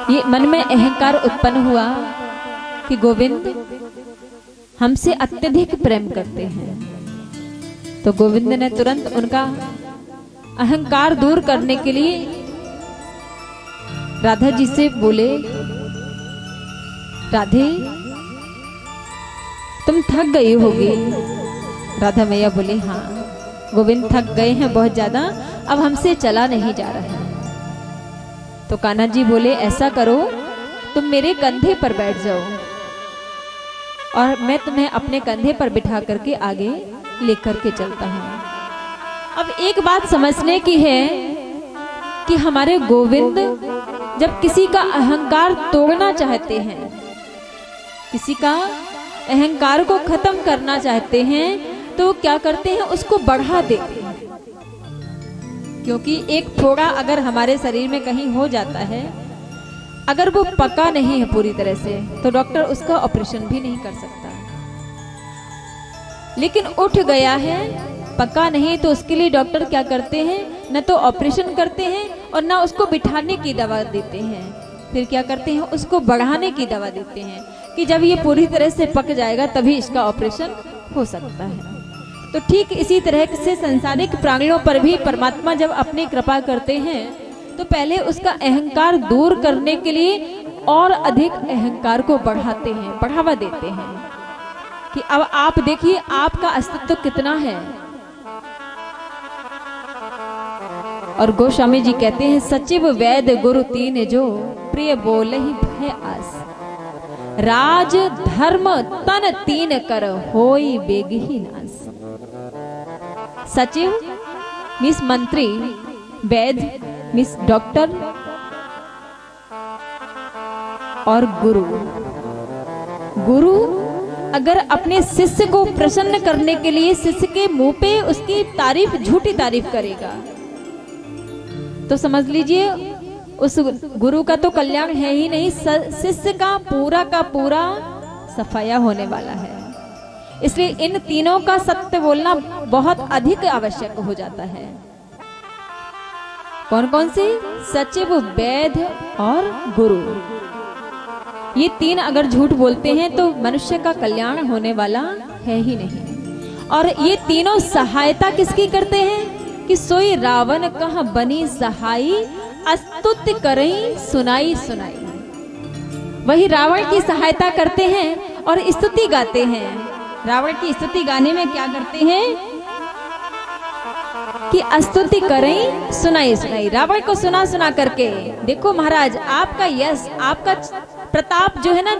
ये मन में अहंकार उत्पन्न हुआ कि गोविंद हमसे अत्यधिक प्रेम करते हैं। तो गोविंद ने तुरंत उनका अहंकार दूर करने के लिए राधा जी से बोले, राधे तुम थक गई होगी। राधा मैया बोले, हाँ गोविंद थक गए हैं बहुत ज्यादा, अब हमसे चला नहीं जा रहा है। तो कान्हा जी बोले, ऐसा करो तुम मेरे कंधे पर बैठ जाओ और मैं तुम्हें अपने कंधे पर बिठा करके आगे लेकर के चलता हूं। अब एक बात समझने की है कि हमारे गोविंद जब किसी का अहंकार तोड़ना चाहते हैं, किसी का अहंकार को खत्म करना चाहते हैं, तो क्या करते हैं, उसको बढ़ा देते हैं। क्योंकि एक फोड़ा अगर हमारे शरीर में कहीं हो जाता है, अगर वो पका नहीं है पूरी तरह से, तो डॉक्टर उसका ऑपरेशन भी नहीं कर सकता। लेकिन उठ गया है, पका नहीं, तो उसके लिए डॉक्टर क्या करते हैं, न तो ऑपरेशन करते हैं और न उसको बिठाने की दवा देते हैं, फिर क्या करते हैं, उसको बढ़ाने की दवा देते हैं कि जब ये पूरी तरह से पक जाएगा तभी इसका ऑपरेशन हो सकता है। तो ठीक इसी तरह से सांसारिक प्राणियों पर भी परमात्मा जब अपनी कृपा करते हैं तो पहले उसका अहंकार दूर करने के लिए और अधिक अहंकार को बढ़ाते हैं, बढ़ावा देते हैं कि अब आप देखिए आपका अस्तित्व कितना है। और गोस्वामी जी कहते हैं सचिव वैद गुरु तीन जो प्रिय बोले ही भय आस, राज धर्म तन तीन कर होई बेगही नास। सचिव मीन्स मंत्री, वैद मीन्स डॉक्टर, और गुरु। गुरु अगर अपने शिष्य को प्रसन्न करने के लिए शिष्य के मुंह पे उसकी तारीफ, झूठी तारीफ करेगा, तो समझ लीजिए उस गुरु का तो कल्याण है ही नहीं, शिष्य का पूरा सफाया होने वाला है। इसलिए इन तीनों का सत्य बोलना बहुत अधिक आवश्यक हो जाता है। कौन कौन से? सचिव, वैद और गुरु। ये तीन अगर झूठ बोलते हैं तो मनुष्य का कल्याण होने वाला है ही नहीं। और ये तीनों सहायता किसकी करते हैं कि सोई रावण कह बनी सहाई, अस्तुति करई सुनाई सुनाई। वही रावण की सहायता करते हैं और स्तुति गाते हैं। रावण की स्तुति गाने में क्या करते हैं कि स्तुति करें सुनाई सुनाई। रावण को सुना सुना करके, देखो महाराज आपका यश, आपका प्रताप जो है ना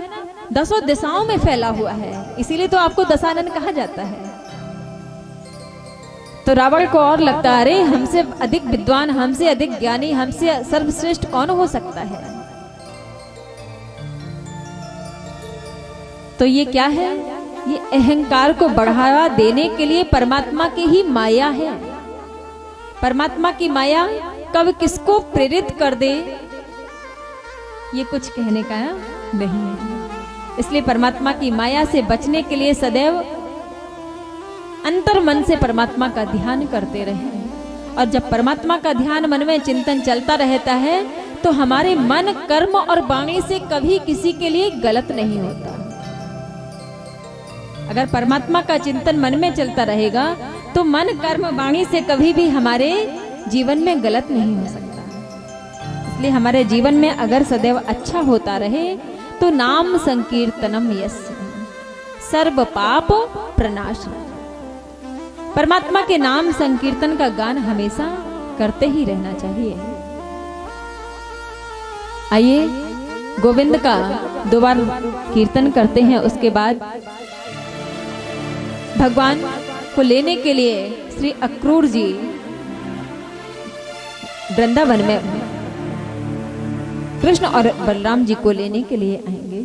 दसों दिशाओं में फैला हुआ है, इसीलिए तो आपको दशानन कहा जाता है। तो रावण को और लगता है अरे हमसे अधिक विद्वान, हमसे अधिक ज्ञानी, हमसे सर्वश्रेष्ठ कौन हो सकता है। तो ये क्या है? ये अहंकार को बढ़ावा देने के लिए परमात्मा की ही माया है। परमात्मा की माया कब किसको प्रेरित कर दे ये कुछ कहने का नहीं है। इसलिए परमात्मा की माया से बचने के लिए सदैव अंतर मन से परमात्मा का ध्यान करते रहें। और जब परमात्मा का ध्यान मन में चिंतन चलता रहता है तो हमारे मन, कर्म और वाणी से कभी किसी के लिए गलत नहीं होता। अगर परमात्मा का चिंतन मन में चलता रहेगा तो मन, कर्म, वाणी से कभी भी हमारे जीवन में गलत नहीं हो सकता। इसलिए हमारे जीवन में अगर सदैव अच्छा होता रहे तो नाम संकीर्तनम यस्य सर्व पाप प्रनाशनम। परमात्मा के नाम संकीर्तन का गान हमेशा करते ही रहना चाहिए। आइए गोविंद का 2 बार कीर्तन करते हैं। उसके बाद भगवान को लेने के लिए श्री अक्रूर जी वृंदावन में कृष्ण और बलराम जी को लेने के लिए आएंगे।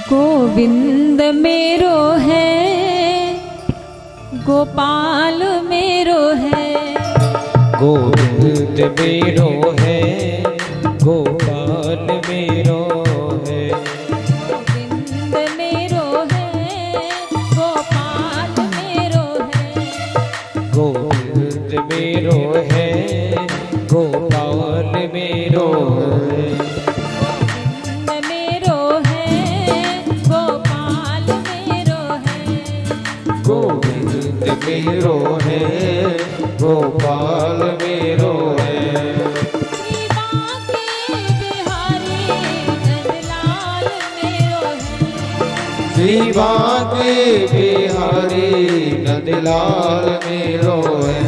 गोविंद मेरो है, गोपाल मेरो है, गोविंद मेरो है, गोपाल मेरो है, गोविंद मेरो है, गोपाल मेरो है, गोविंद मेरो है, गोपाल मेरो है, गोविंद मेरो है, गोपाल मेरो है, गोविंद मेरो है, गोपाल मेरो है। श्री बांके बिहारी नंदलाल मेरो है,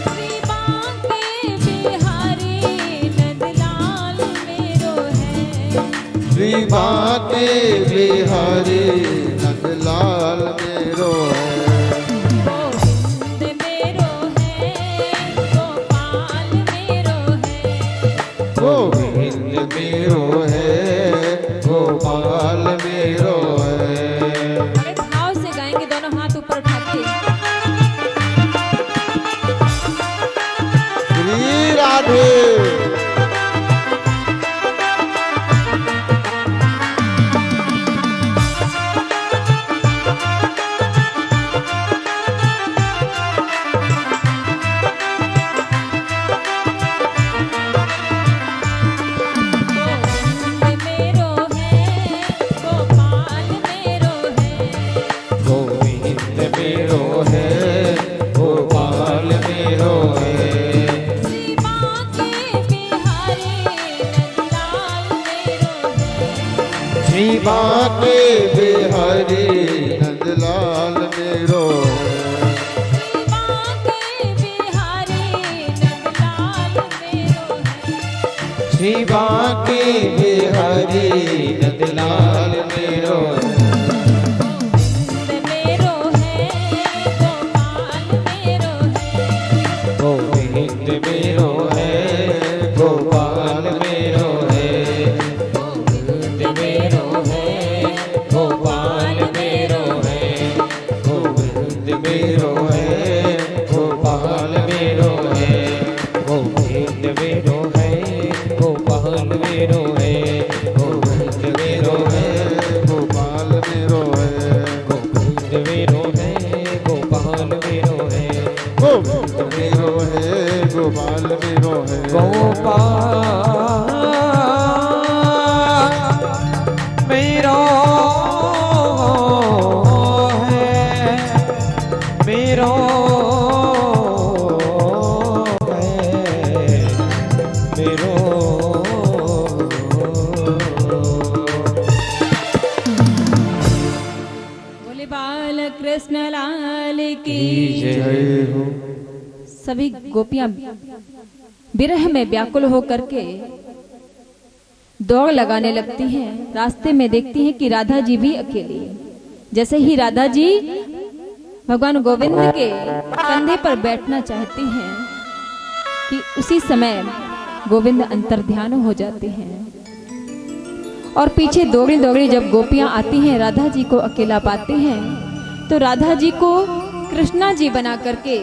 श्री बांके बिहारी नंदलाल मेरो है, श्री बांके बिहारी नंदलाल मेरो है, श्री बांके बिहारी नंदलाल मेरो है, गोविंद मेरो है, गोपाल मेरो है। बड़े भाव से गाएंगे, दोनों हाथ ऊपर उठा के। श्री राधे गोविंद मेरो है, गोपाल मेरो है, गोविंद मेरो है, श्री बांके बिहारी नंदलाल मेरो है, श्री बांके बिहारी श्री बांके बिहारी नंदलाल मेरो गोविंद मेरो है गोपाल मेरो है गोविंद मेरो है गोपाल मेरो है गोविंद मेरो है गोपाल मेरो है गोविंद मेरो है गोपाल मेरो है गोविंद मेरो है गोपाल मेरो है गोविंद मेरो है गोपाल मेरो है गोविंद मेरो है गोपाल मेरो है गोपाल मेरो है मेरो है मेरो बोले बाल कृष्ण लाल की जय हो। सभी गोपियां विरह में व्याकुल होकर के दौड़ लगाने लगती हैं। रास्ते में देखती हैं कि राधा जी भी अकेली है। जैसे ही राधा जी भगवान गोविंद के कंधे पर बैठना चाहती हैं कि उसी समय गोविंद अंतर्ध्यान हो जाते हैं और पीछे दौड़ी दौड़ी जब गोपियां आती हैं राधा जी को अकेला पाते हैं तो राधा जी को कृष्णा जी बना करके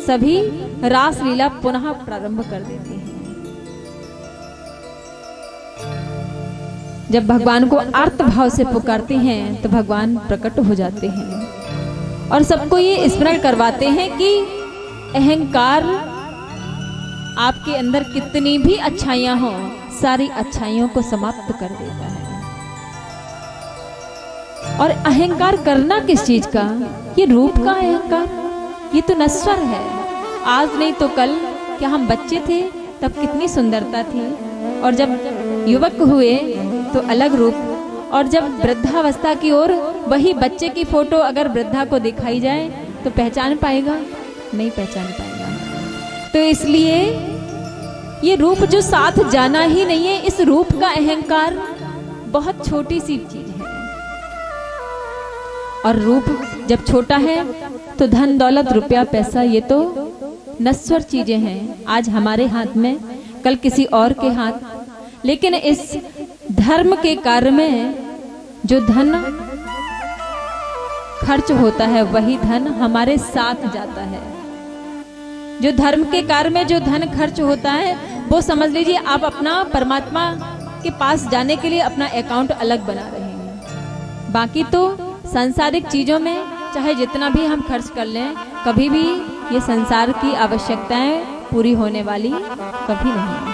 सभी रास लीला पुनः प्रारंभ कर देती हैं। जब भगवान को आर्त भाव से पुकारते हैं तो भगवान प्रकट हो जाते हैं और सबको ये स्मरण करवाते हैं कि अहंकार आपके अंदर कितनी भी अच्छाइयां हों सारी अच्छाइयों को समाप्त कर देता है। और अहंकार करना किस चीज का? ये रूप का अहंकार, ये तो नश्वर है। आज नहीं तो कल, क्या हम बच्चे थे तब कितनी सुंदरता थी और जब युवक हुए तो अलग रूप, और जब वृद्धावस्था की ओर वही बच्चे की फोटो अगर वृद्धा को दिखाई जाए तो पहचान पाएगा? नहीं पहचान पाएगा। तो इसलिए ये रूप जो साथ जाना ही नहीं है, इस रूप का अहंकार बहुत छोटी सी चीज है। और रूप जब छोटा है तो धन दौलत रुपया पैसा ये तो नश्वर चीजें हैं, आज हमारे हाथ में कल किसी और के हाथ। लेकिन इस धर्म के कार्य में जो धन खर्च होता है वही धन हमारे साथ जाता है। जो धर्म के कार्य में जो धन खर्च होता है वो समझ लीजिए आप अपना परमात्मा के पास जाने के लिए अपना अकाउंट अलग बना रहे हैं। बाकी तो सांसारिक चीजों में चाहे जितना भी हम खर्च कर लें, कभी भी ये संसार की आवश्यकताएं पूरी होने वाली कभी नहीं है।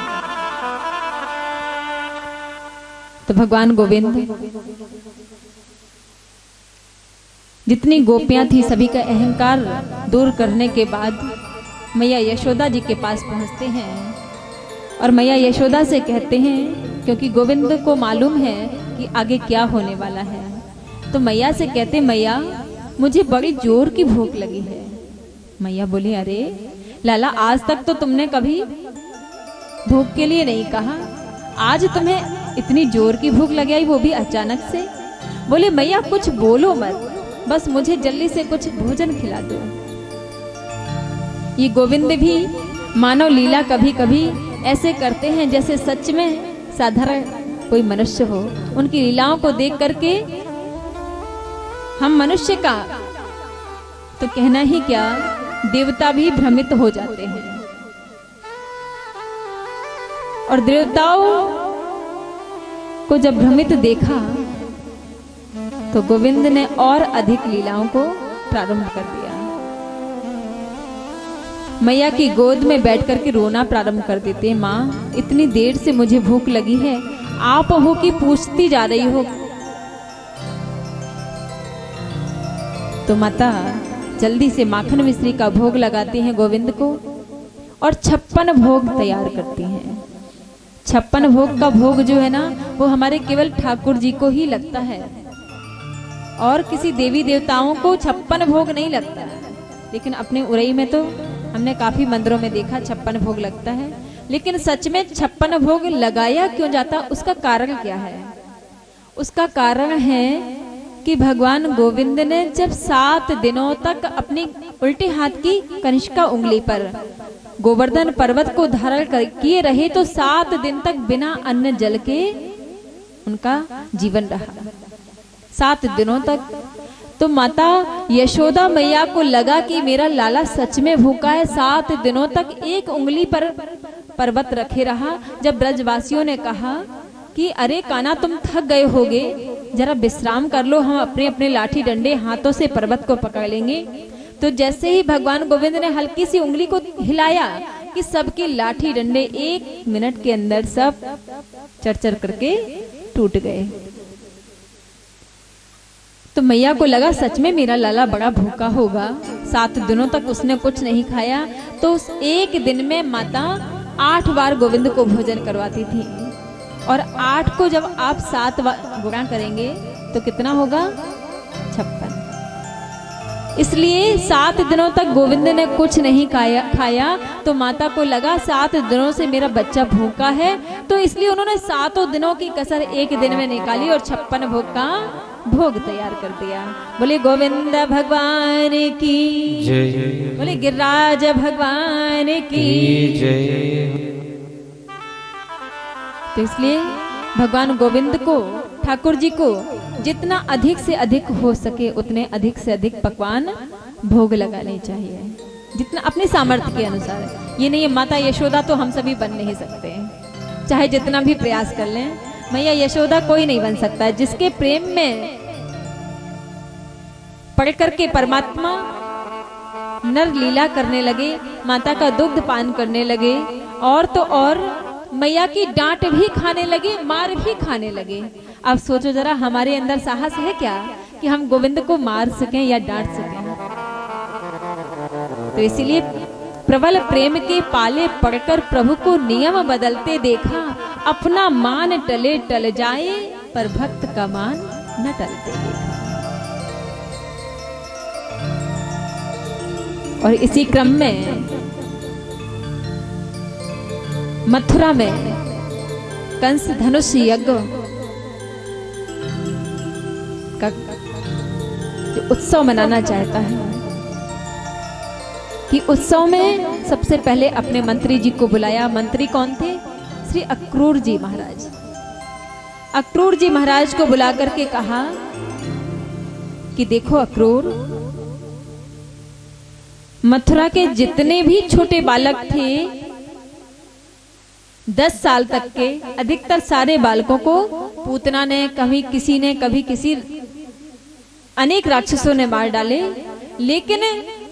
तो भगवान गोविंद जितनी गोपियां थी सभी का अहंकार दूर करने के बाद मैया यशोदा जी के पास पहुंचते हैं और मैया यशोदा से कहते हैं, क्योंकि गोविंद को मालूम है कि आगे क्या होने वाला है, तो मैया से कहते, मैया मुझे बड़ी जोर की भूख लगी है। मैया बोली, अरे लाला आज तक तो तुमने कभी भूख के लिए नहीं कहा, आज तुम्हें इतनी जोर की भूख लगी आई, वो भी अचानक से। बोले मैया कुछ बोलो मत, बस मुझे जल्दी से कुछ भोजन खिला दो। ये गोविंद भी मानव लीला कभी कभी ऐसे करते हैं जैसे सच में साधारण कोई मनुष्य हो। उनकी लीलाओं को देख करके हम मनुष्य का तो कहना ही क्या, देवता भी भ्रमित हो जाते हैं। और देवताओं को जब भ्रमित देखा तो गोविंद ने और अधिक लीलाओं को प्रारंभ कर दिया। मैया की गोद में बैठ करके रोना प्रारंभ कर देते, माँ इतनी देर से मुझे भूख लगी है, आप हो कि पूछती जा रही हो। तो माता जल्दी से माखन मिश्री का भोग लगाती हैं गोविंद को और 56 भोग तैयार करती हैं। 56 भोग का भोग जो है ना, वो हमारे केवल ठाकुर जी को ही लगता है और किसी देवी देवताओं को 56 भोग नहीं लगता है। लेकिन अपने उरई में तो हमने काफी मंदिरों में देखा 56 भोग लगता है। लेकिन सच में 56 भोग लगाया क्यों जाता, उसका कारण क्या है? उसका कारण है कि भगवान गोविंद ने जब 7 दिनों तक अपनी उल्टे हाथ की कनिष्का उंगली पर गोवर्धन पर्वत को धारण किए रहे, तो 7 दिन तक बिना अन्न जल के उनका जीवन रहा, 7 दिनों तक। तो माता यशोदा मैया को लगा कि मेरा लाला सच में भूखा है, 7 दिनों तक एक उंगली पर पर्वत रखे रहा। जब ब्रजवासियों ने कहा कि अरे कान्हा तुम थक गए होगे, जरा विश्राम कर लो, हम अपने अपने लाठी डंडे हाथों से पर्वत को पकड़ लेंगे। तो जैसे ही भगवान गोविंद ने हल्की सी उंगली को हिलाया कि सबके लाठी डंडे 1 मिनट के अंदर सब चरचर करके टूट गए। तो मैया को लगा सच में मेरा लाला बड़ा भूखा होगा, 7 दिनों तक उसने कुछ नहीं खाया। तो उस एक दिन में माता 8 बार गोविंद को भोजन करवाती थी, और 8 को जब आप 7 बार गुणा करेंगे तो कितना होगा? 56। इसलिए 7 दिनों तक गोविंद ने कुछ नहीं खाया। तो माता को लगा 7 दिनों से मेरा बच्चा भूखा है, तो इसलिए उन्होंने 7 दिनों की कसर एक दिन में निकाली और 56 भोग का भोग तैयार कर दिया। बोले गोविंद भगवान की जय, बोले गिरिराज भगवान की जय। तो इसलिए भगवान गोविंद को, ठाकुर जी को जितना अधिक से अधिक हो सके उतने अधिक से अधिक पकवान भोग लगाने चाहिए, जितना अपने सामर्थ्य के अनुसार। ये नहीं है माता यशोदा तो हम सभी बन नहीं सकते, चाहे जितना भी प्रयास कर लें। मैया यशोदा कोई नहीं बन सकता है। जिसके प्रेम में पढ़ करके परमात्मा नर लीला करने लगे, माता का दुग्ध पान करने लगे, और तो और मैया की डांट भी खाने लगे, मार भी खाने लगे। अब सोचो जरा, हमारे अंदर साहस है क्या कि हम गोविंद को मार सकें या डांट सकें? तो इसीलिए प्रबल प्रेम के पाले पड़कर प्रभु को नियम बदलते देखा, अपना मान टले टल जाए पर भक्त का मान न टलते देखा। और इसी क्रम में मथुरा में कंस धनुष यज्ञ का उत्सव मनाना चाहता है कि उत्सव में सबसे पहले अपने मंत्री जी को बुलाया। मंत्री कौन थे? श्री अक्रूर जी महाराज। अक्रूर जी महाराज को बुला करके कहा कि देखो अक्रूर, मथुरा के जितने भी छोटे बालक थे 10 साल तक के, अधिकतर सारे बालकों को पूतना ने, कभी किसी अनेक राक्षसों ने मार डाले, लेकिन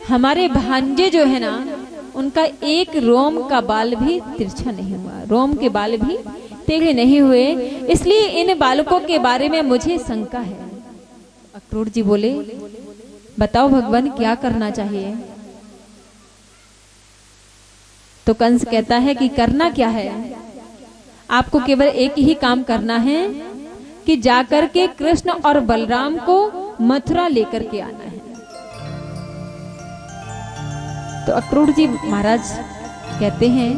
हमारे भांजे जो है ना, उनका एक रोम का बाल भी तिरछा नहीं हुआ, रोम के बाल भी टेढ़े नहीं हुए, इसलिए इन बालकों के बारे में मुझे शंका है। अक्रूर जी बोले, बताओ भगवान क्या करना चाहिए? तो कंस कहता है कि करना क्या है, आपको केवल एक ही काम करना है कि जाकर के कृष्ण और बलराम को मथुरा लेकर के आना है। तो अक्रूर जी महाराज कहते हैं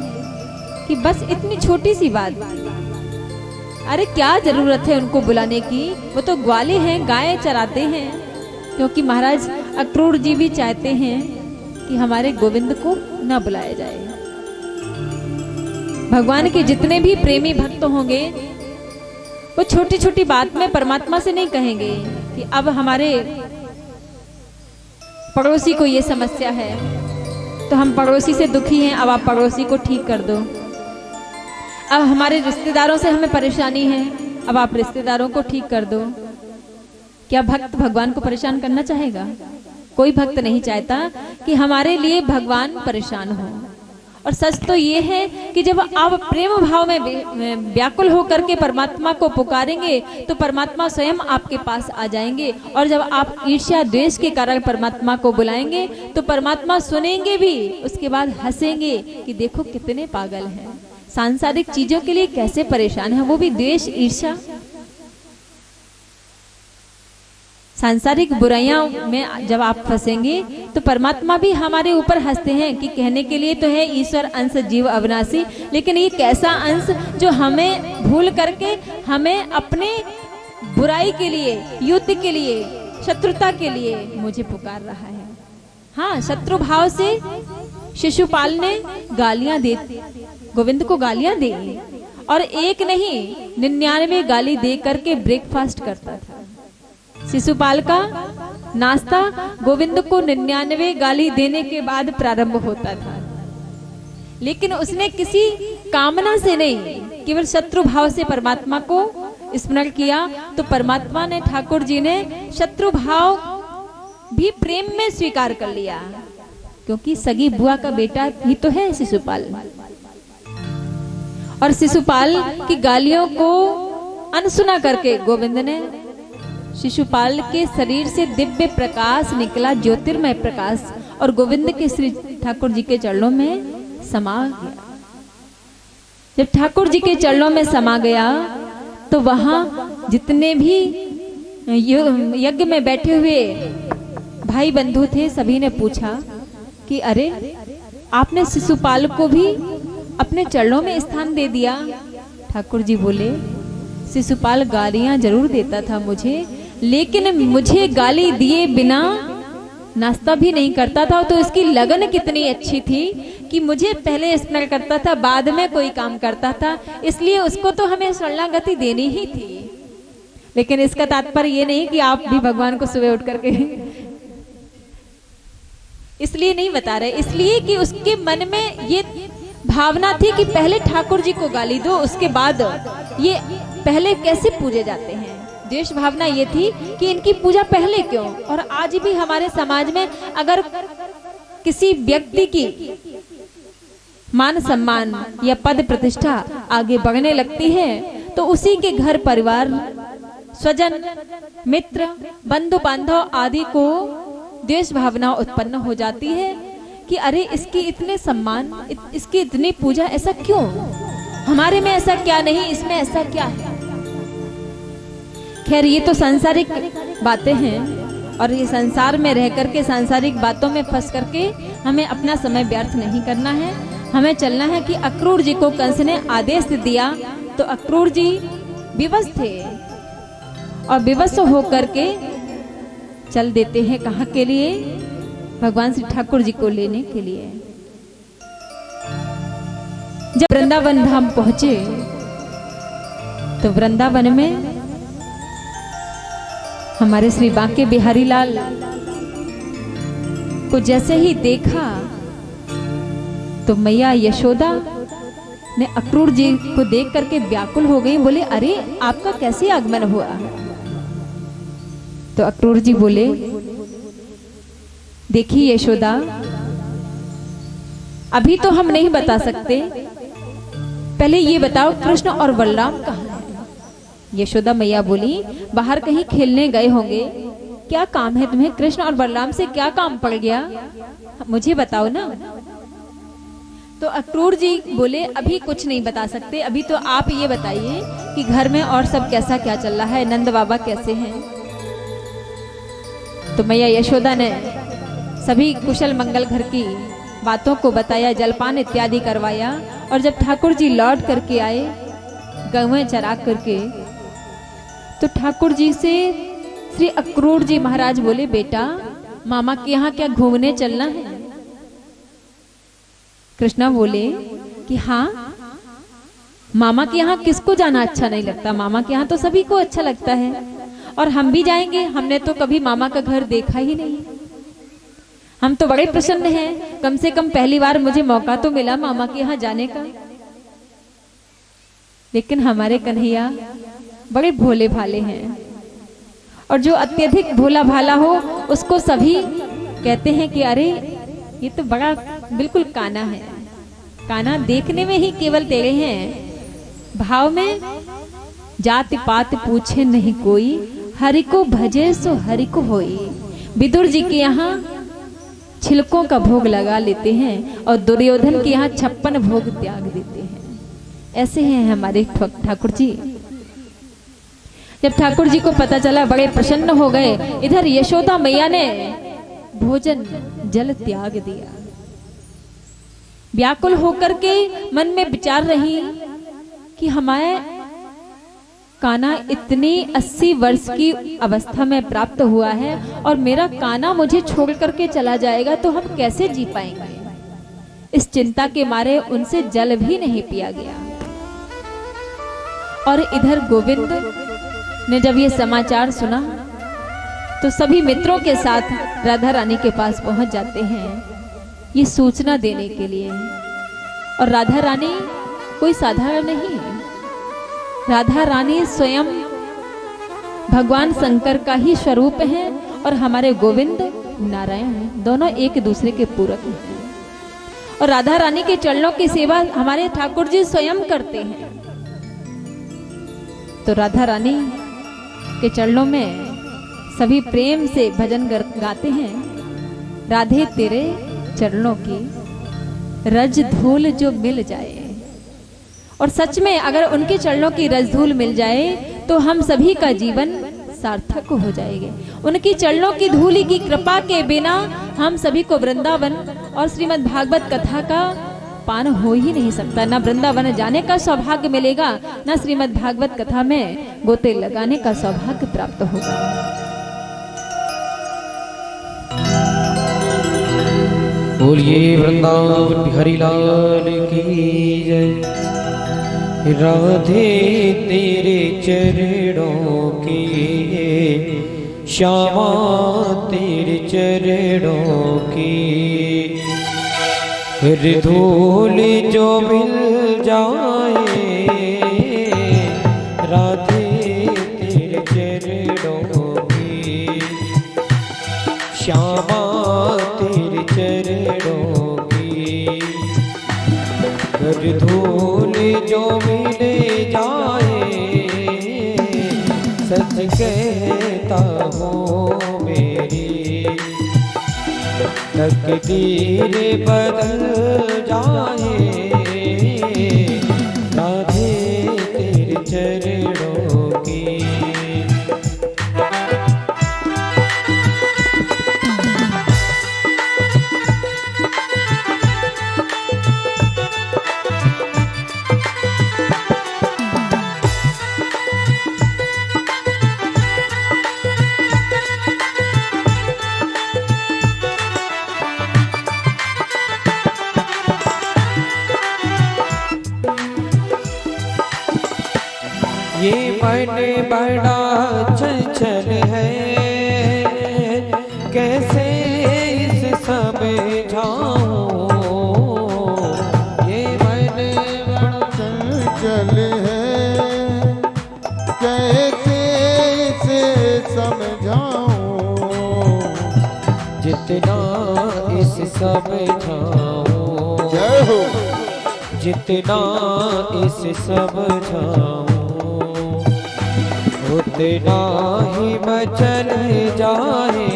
कि बस इतनी छोटी सी बात, अरे क्या जरूरत है उनको बुलाने की, वो तो ग्वाले हैं, गाय चराते हैं। क्योंकि महाराज अक्रूर जी भी चाहते हैं कि हमारे गोविंद को न बुलाया जाए। भगवान के जितने भी प्रेमी भक्त होंगे वो छोटी छोटी बात में परमात्मा से नहीं कहेंगे कि अब हमारे पड़ोसी को ये समस्या है तो हम पड़ोसी से दुखी हैं, अब आप पड़ोसी को ठीक कर दो। अब हमारे रिश्तेदारों से हमें परेशानी है, अब आप रिश्तेदारों को ठीक कर दो। क्या भक्त भगवान को परेशान करना चाहेगा? कोई भक्त नहीं चाहता कि हमारे लिए भगवान परेशान हो। और सच तो ये है कि जब आप प्रेम भाव में व्याकुल होकर के परमात्मा को पुकारेंगे तो परमात्मा स्वयं आपके पास आ जाएंगे। और जब आप ईर्ष्या द्वेष के कारण परमात्मा को बुलाएंगे तो परमात्मा सुनेंगे भी, उसके बाद हंसेंगे कि देखो कितने पागल हैं, सांसारिक चीजों के लिए कैसे परेशान है, वो भी द्वेष ईर्ष्या। सांसारिक बुराइयां में जब आप फंसेंगे तो परमात्मा भी हमारे ऊपर हंसते हैं कि कहने के लिए तो है ईश्वर अंश जीव अविनाशी, लेकिन ये कैसा अंश जो हमें भूल करके हमें अपने बुराई के लिए, युद्ध के लिए, शत्रुता के लिए मुझे पुकार रहा है। हाँ, शत्रु भाव से शिशुपाल ने गालियां दी, गोविंद को गालियां दी, और एक नहीं 99 गाली दे करके ब्रेकफास्ट करता था। शिशुपाल का नाश्ता गोविंद को 99 गाली देने के बाद प्रारंभ होता था, लेकिन उसने किसी कामना से नहीं, केवल शत्रु भाव से परमात्मा को स्मरण किया। तो परमात्मा ने, ठाकुर जी ने शत्रु भाव भी प्रेम में स्वीकार कर लिया, क्योंकि सगी बुआ का बेटा ही तो है शिशुपाल। और शिशुपाल की गालियों को अनसुना करके गोविंद ने शिशुपाल के शरीर से दिव्य प्रकाश निकला, ज्योतिर्मय प्रकाश, और गोविंद के श्री ठाकुर जी के चरणों में समा गया। जब ठाकुर जी के चरणों में समा गया तो वहां जितने भी यज्ञ में बैठे हुए भाई बंधु थे, सभी ने पूछा कि अरे आपने शिशुपाल को भी अपने चरणों में स्थान दे दिया। ठाकुर जी बोले, शिशुपाल गालियां जरूर देता था मुझे, लेकिन मुझे गाली दिए बिना नाश्ता भी नहीं करता था। तो इसकी लगन कितनी अच्छी थी कि मुझे पहले स्मरण करता था, बाद में कोई काम करता था, इसलिए उसको तो हमें शरणागति देनी ही थी। लेकिन इसका तात्पर्य ये नहीं कि आप भी भगवान को सुबह उठ करके इसलिए नहीं बता रहे, इसलिए कि उसके मन में ये भावना थी कि पहले ठाकुर जी को गाली दो, उसके बाद ये पहले कैसे पूजे जाते हैं। द्वेष भावना ये थी कि इनकी पूजा पहले क्यों। और आज भी हमारे समाज में अगर किसी व्यक्ति की मान सम्मान या पद प्रतिष्ठा आगे बढ़ने लगती है तो उसी के घर परिवार, स्वजन, मित्र, बंधु बांधव आदि को द्वेष भावना उत्पन्न हो जाती है कि अरे इसकी इतने सम्मान, इसकी इतनी पूजा, ऐसा क्यों, हमारे में ऐसा क्या नहीं, इसमें ऐसा क्या है। खैर, ये तो सांसारिक बातें हैं, और ये संसार में रह करके सांसारिक बातों में फंस करके हमें अपना समय व्यर्थ नहीं करना है। हमें चलना है कि अक्रूर जी को कंस ने आदेश दिया तो अक्रूर जी विवश थे, और विवश होकर के चल देते हैं कहाँ के लिए, भगवान श्री ठाकुर जी को लेने के लिए। जब वृंदावन धाम पहुंचे तो वृंदावन में हमारे श्री बांके बिहारी लाल को जैसे ही देखा तो मैया यशोदा ने अक्रूर जी को देख करके व्याकुल हो गई, बोले अरे आपका कैसे आगमन हुआ। तो अक्रूर जी बोले, देखिए यशोदा, अभी तो हम नहीं बता सकते, पहले ये बताओ कृष्ण और बलराम कहाँ हैं। यशोदा मैया बोली, बाहर कहीं खेलने गए होंगे, क्या काम है तुम्हें, कृष्ण और बलराम से क्या काम पड़ गया, मुझे बताओ ना। तो अक्रूर जी बोले, अभी कुछ नहीं बता सकते, अभी तो आप ये बताइए कि घर में और सब कैसा क्या चल रहा है, नंद बाबा कैसे हैं। तो मैया यशोदा ने सभी कुशल मंगल घर की बातों को बताया, जलपान इत्यादि करवाया, और जब ठाकुर जी लौट करके आए गौएं चरा करके, तो ठाकुर जी से श्री अक्रूर जी महाराज बोले, बेटा मामा के यहाँ क्या घूमने चलना है। कृष्णा बोले कि हाँ, मामा के यहाँ किसको जाना अच्छा नहीं लगता, मामा के यहाँ तो सभी को अच्छा लगता है, और हम भी जाएंगे, हमने तो कभी मामा का घर देखा ही नहीं, हम तो बड़े प्रसन्न हैं, कम से कम पहली बार मुझे मौका तो मिला मामा के यहाँ जाने का। लेकिन हमारे कन्हैया बड़े भोले भाले हैं, और जो अत्यधिक भोला भाला हो उसको सभी कहते हैं कि अरे ये तो बड़ा बिल्कुल काना है। काना देखने में ही केवल तेरे हैं, भाव में जाति पात पूछे नहीं कोई, हरि को भजे सो हरि को होई। विदुर जी के यहाँ छिलकों का भोग लगा लेते हैं और दुर्योधन के यहाँ 56 भोग त्याग देते हैं। ऐसे हैं हमारे ठाकुर जी। जब ठाकुर जी को पता चला बड़े प्रसन्न हो गए। इधर यशोदा मैया ने भोजन जल त्याग दिया। व्याकुल होकर के मन में विचार रही कि हमारे कान्हा इतनी 80 वर्ष की अवस्था में प्राप्त हुआ है और मेरा कान्हा मुझे छोड़ करके चला जाएगा तो हम कैसे जी पाएंगे। इस चिंता के मारे उनसे जल भी नहीं पिया गया। और इधर गोविंद ने जब ये समाचार सुना तो सभी मित्रों के साथ राधा रानी के पास पहुंच जाते हैं ये सूचना देने के लिए। और राधा रानी कोई साधारण नहीं है। राधा रानी स्वयं भगवान शंकर का ही स्वरूप है और हमारे गोविंद नारायण हैं। दोनों एक दूसरे के पूरक हैं। और राधा रानी के चरणों की सेवा हमारे ठाकुर जी स्वयं करते हैं। तो राधा रानी के चरणों में सभी प्रेम से भजन गाते हैं। राधे तेरे चरणों की रज धूल जो मिल जाए। और सच में अगर उनके चरणों की रज धूल मिल जाए तो हम सभी का जीवन सार्थक हो जाएंगे। उनकी चरणों की धूली की कृपा के बिना हम सभी को वृंदावन और श्रीमद् भागवत कथा का पान हो ही नहीं सकता। ना वृंदावन जाने का सौभाग्य मिलेगा, ना श्रीमद् भागवत कथा में गोते लगाने का सौभाग्य प्राप्त होगा। बोलिए वृंदावन बिहारी लाल की जय। राधे तेरे चरणों की श्यामा तेरे चरणों की धूल जो मिल जाए। राधे तेरे चरणों की श्यामा तेरे चरणों की धूल जो मिल जाए। सच कहता हूँ मेरी तकदीर बदल जाए। राधे तेरे चरणों की। ये मन बड़ा चंचल है कैसे इसे समझाऊं। ये मन बड़ा चंचल है कैसे इसे समझाऊं। जितना इसे समझाऊं। जय हो। जितना इसे समझाऊं उतना ही मचल जाए।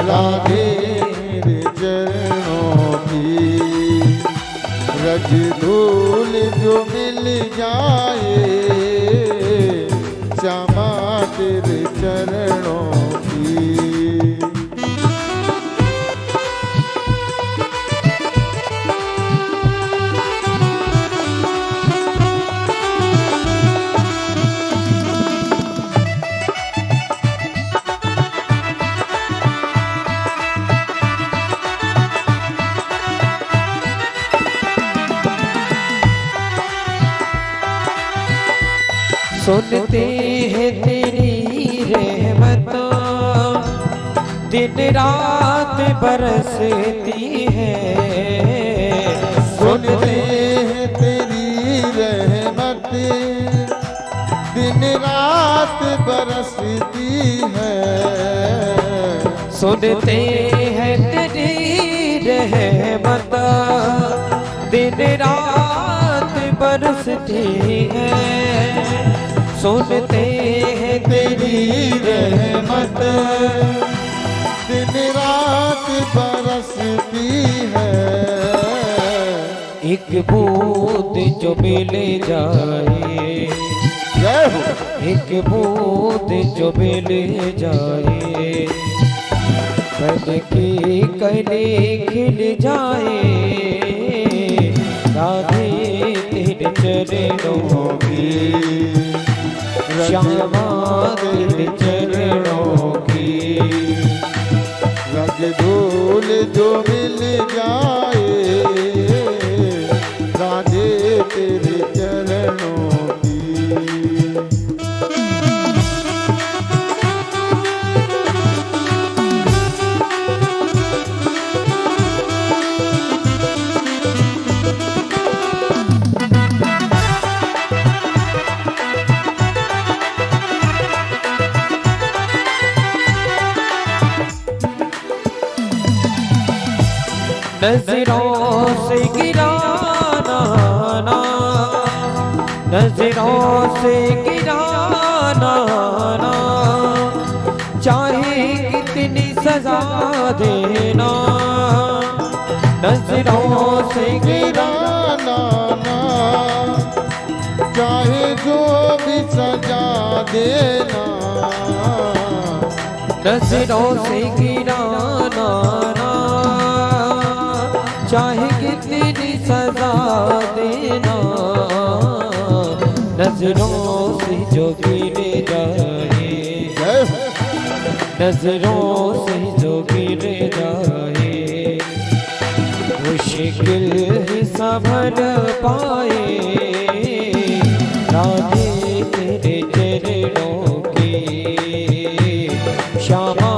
राधे मेरे चरणों की रज धूल जो मिल जाए। श्यामा तेरे चरणों की। सुनते हैं तेरी रहमत दिन रात बरसती है। सुनते हैं तेरी रहमत दिन रात बरसती है। सुनते हैं तेरी रहमत दिन रात बरसती है। सुनते हैं तेरी रहमत दिन रात बरसती है। एक बूंद जो मिल जाए जय हो। एक बूंद जो मिल जाए बन की कली खिल जाए, राधे तेरे चरणों की, श्यामा तेरे चरणों की। रज धूल जो मिल जाए राधे तेरे चरणों की। नजरों से गिराना ना, नजरों से गिराना ना, चाहे कितनी सजा देना। नजरों से गिराना ना, चाहे जो भी सजा देना। नजरों से गिराना ना, चाहे कितनी सजा देना। नजरों से जो गिर जाए, नजरों से जो गिर जाए, मुश्किल ही संभल पाए। राधे तेरे चरणों की, श्यामा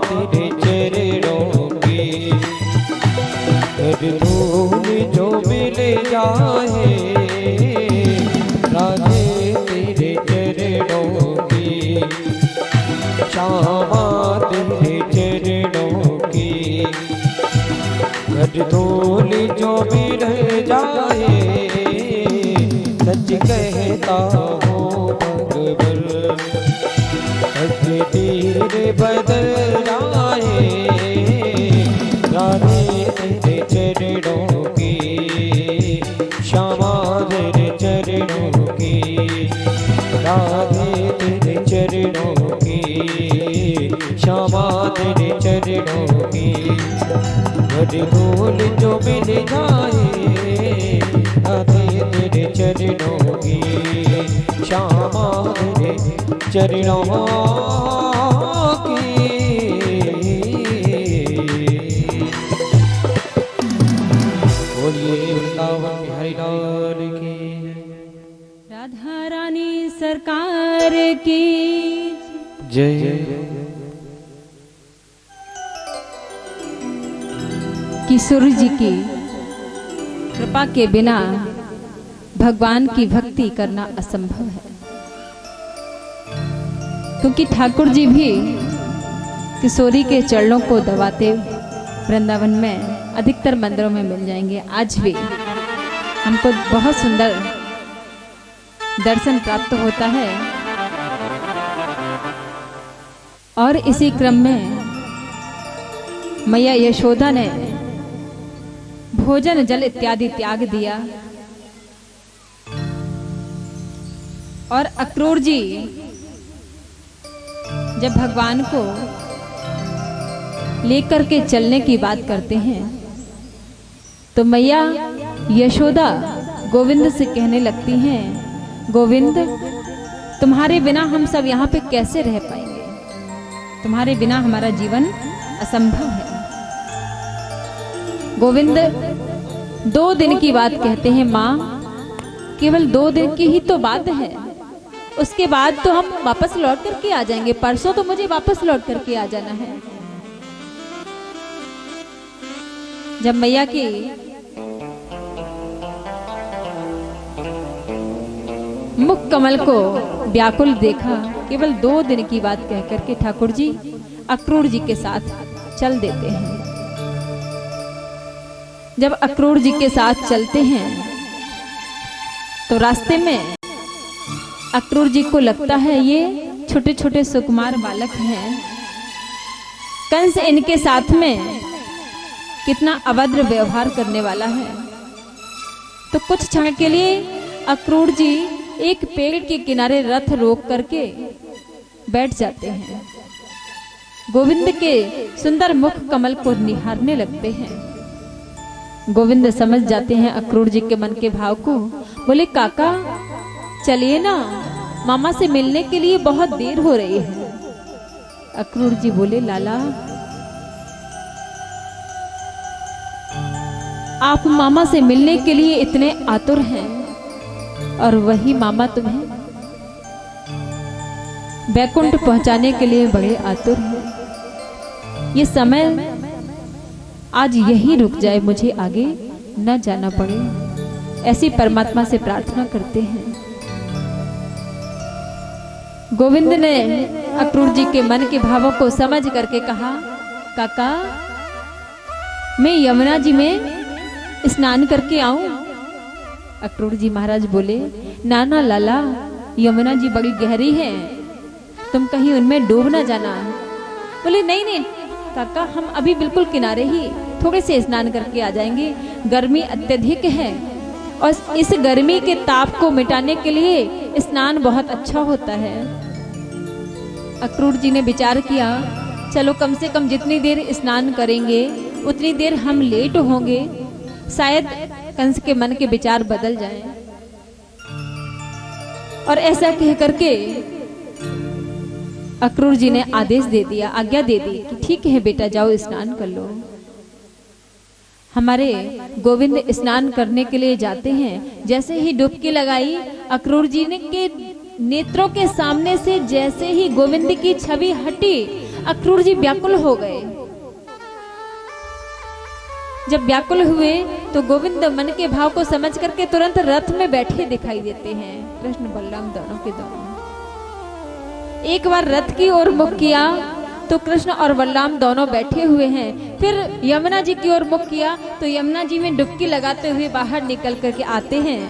तेरे चरणों की। धूल जो मिल जाए राधे तेरे चरणों की, श्यामा तेरे चरणों की। धूल जो मिल जाए, सच कहता हूँ भगवन, तकदीर बदल जाए। राधे तेरे चरणों की, श्यामा तेरे चरणों की। राधे तेरे चरणों की, श्यामा तेरे चरणों की। धूल जो मिल जाए राधे तेरे चरणों की, श्यामा तेरे चरणों की। बोलिए वृंदावन बिहारी लाल की, राधा रानी सरकार की जय। किशोर जी की कृपा के बिना भगवान की भक्ति करना असंभव है, क्योंकि ठाकुर जी भी किशोरी के चरणों को दबाते वृंदावन में अधिकतर मंदिरों में मिल जाएंगे। आज भी हमको बहुत सुंदर दर्शन प्राप्त होता है। और इसी क्रम में मैया यशोदा ने भोजन जल इत्यादि त्याग दिया और अक्रूर जी जब भगवान को लेकर के चलने की बात करते हैं तो मैया यशोदा गोविंद से कहने लगती हैं, गोविंद तुम्हारे बिना हम सब यहाँ पे कैसे रह पाएंगे, तुम्हारे बिना हमारा जीवन असंभव है। गोविंद 2 दिन की बात कहते हैं, माँ केवल 2 दिन की ही तो बात है, उसके बाद तो हम वापस लौट करके आ जाएंगे, परसों तो मुझे वापस लौट करके आ जाना है। जब मैया की मुख कमल को व्याकुल देखा, केवल 2 दिन की बात कहकर के ठाकुर जी अक्रूर जी के साथ चल देते हैं। जब अक्रूर जी के साथ चलते हैं तो रास्ते में अक्रूर जी को लगता है ये छोटे छोटे सुकुमार बालक हैं, कंस इनके साथ में कितना अभद्र व्यवहार करने वाला है। तो कुछ क्षण के लिए अक्रूर जी एक पेड़ के किनारे रथ रोक करके बैठ जाते हैं। गोविंद के सुंदर मुख कमल को निहारने लगते हैं। गोविंद समझ जाते हैं अक्रूर जी के मन के भाव को। बोले काका चलिए ना, मामा से मिलने के लिए बहुत देर हो रही है। अक्रूर जी बोले लाला आप मामा से मिलने के लिए इतने आतुर हैं और वही मामा तुम्हें बैकुंठ पहुंचाने के लिए बड़े आतुर हैं। ये समय आज यही रुक जाए, मुझे आगे न जाना पड़े, ऐसी परमात्मा से प्रार्थना करते हैं। गोविंद ने अक्रूर जी के मन के भावों को समझ करके कहा काका मैं यमुना जी में स्नान करके आऊं। अक्रूर जी महाराज बोले ना ना लाला, यमुना जी बड़ी गहरी है, तुम कहीं उनमें डूब ना जाना। बोले नहीं नहीं काका, हम अभी बिल्कुल किनारे ही थोड़े से स्नान करके आ जाएंगे, गर्मी अत्यधिक है और इस गर्मी के ताप को मिटाने के लिए स्नान बहुत अच्छा होता है। अक्रूर जी ने विचार किया चलो कम से कम जितनी देर स्नान करेंगे उतनी देर हम लेट होंगे, शायद कंस के मन के विचार बदल जाएं। और ऐसा कह करके अक्रूर जी ने आदेश दे दिया, आज्ञा दे दी कि ठीक है बेटा जाओ स्नान कर लो। हमारे गोविंद स्नान करने के लिए जाते हैं। जैसे ही डुबकी लगाई अक्रूर जी ने के नेत्रों के सामने से जैसे ही गोविंद की छवि हटी, अक्रूर जी व्याकुल हो गए। जब व्याकुल हुए तो गोविंद मन के भाव को समझ करके तुरंत रथ में बैठे दिखाई देते हैं। कृष्ण बलराम दोनों के दोनों एक बार रथ की ओर मुख किया तो कृष्ण और बलराम दोनों बैठे हुए हैं। फिर यमुना जी की ओर मुख किया तो यमुना जी में डुबकी लगाते हुए बाहर निकल करके आते हैं।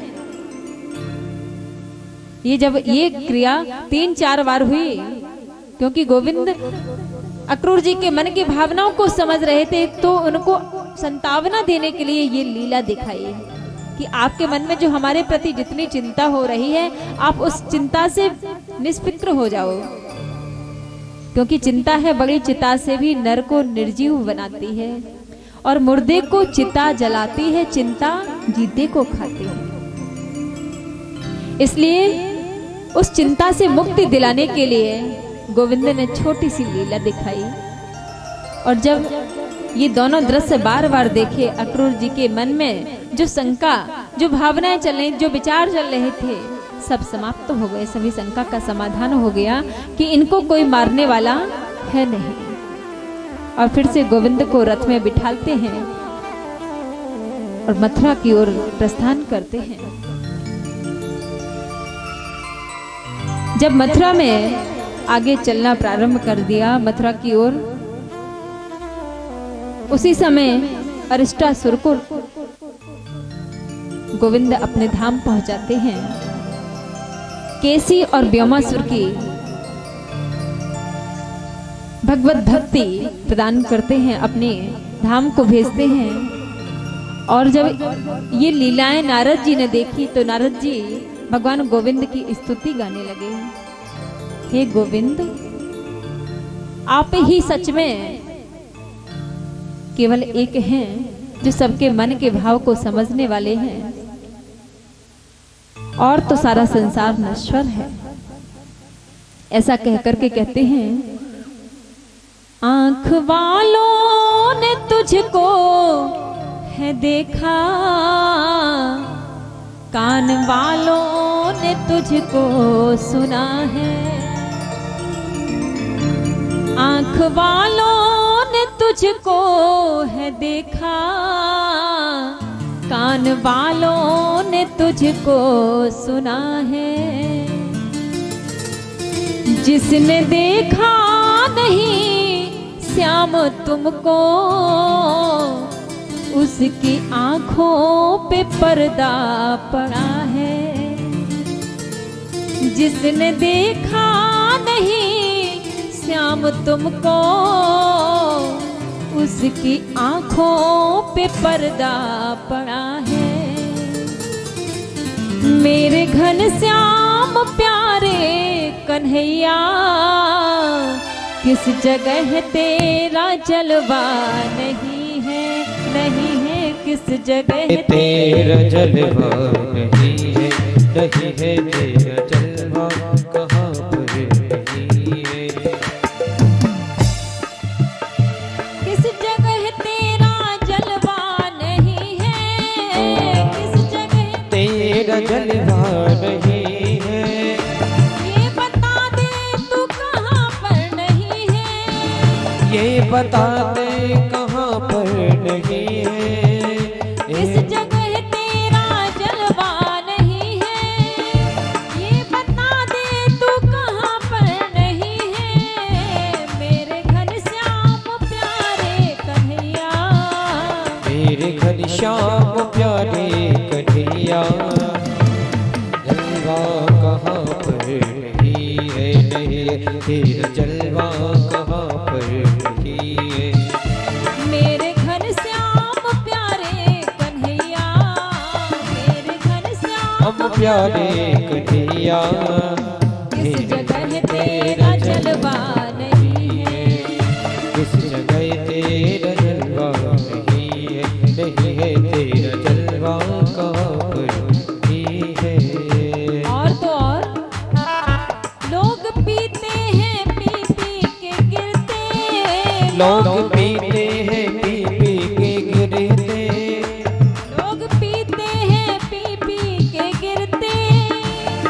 ये जब ये क्रिया 3-4 बार हुई, क्योंकि गोविंद अक्रूर जी के मन की भावनाओं को समझ रहे थे, तो उनको संतावना देने के लिए ये लीला दिखाई कि आपके मन में जो हमारे प्रति जितनी चिंता हो रही है, आप उस चिंता से निष्फिक्र हो जाओ, क्योंकि चिंता है बड़ी चिता से भी नर को निर्जीव बनाती है और मुर्दे को चिता जलाती है, चिंता जीते को खाती है। इसलिए उस चिंता से मुक्ति दिलाने के लिए गोविंद ने छोटी सी लीला दिखाई। और जब ये दोनों दृश्य बार बार देखे, अक्रूर जी के मन में जो शंका, जो भावनाएं चल रही, जो विचार चल रहे थे, सब समाप्त हो गए। सभी शंका का समाधान हो गया कि इनको कोई मारने वाला है नहीं। और फिर से गोविंद को रथ में बिठालते हैं और मथुरा की ओर प्रस्थान करते हैं। जब मथुरा में आगे चलना प्रारंभ कर दिया मथुरा की ओर, उसी समय अरिष्टासुर को गोविंद अपने धाम पहुंचाते हैं। केसी और व्योमासुर की भगवत भक्ति प्रदान करते हैं, अपने धाम को भेजते हैं। और जब ये लीलाएं नारद जी ने देखी तो नारद जी भगवान गोविंद की स्तुति गाने लगे। हे गोविंद, आप ही सच में केवल एक हैं जो सबके मन के भाव को समझने वाले हैं, और तो सारा संसार नश्वर है। ऐसा कहकर के कहते हैं, आंख वालों ने तुझको है देखा, कान वालों ने तुझको सुना है। आंख वालों ने तुझको है देखा, कान वालों ने तुझको सुना है। जिसने देखा नहीं श्याम तुमको, उसकी आंखों पे पर्दा पड़ा है। जिसने देखा नहीं श्याम तुमको, उसकी आंखों पे पर्दा पड़ा है। मेरे घन श्याम श्याम प्यारे कन्हैया, किस जगह तेरा जलवा नहीं है, नहीं है किस जगह तेरा जलवा नहीं है, नहीं है तेरा जलवा कहाँ पर नहीं है। किस जगह तेरा जलवा नहीं है, किस जगह तेरा जलवा नहीं है, ये बता दे तू कहाँ पर नहीं है, ये बता दे कहाँ पर नहीं है। किस जगह तेरा जलवा नहीं है, ये बता दे तू कहाँ पर नहीं है। मेरे घनश्याम प्यारे कन्हैया, मेरे घनश्याम प्यारे कन्हैया, जलवा कहाँ पर नहीं है, नहीं है तेरा जलवा कहाँ पर नहीं है। मेरे घनश्याम प्यारे कन्हैया, मेरे घनश्याम हम प्यारे कन्हैया, किस जगह तेरा जलवा नहीं है। किस जगह तेरा जलवा नहीं है, नहीं है तेरा जलवा कहाँ पर नहीं है। और तो और लोग पीते हैं पी पी के गिरते, लोग पीते हैं पी पी के गिरते, लोग पीते हैं पी पी के गिरते,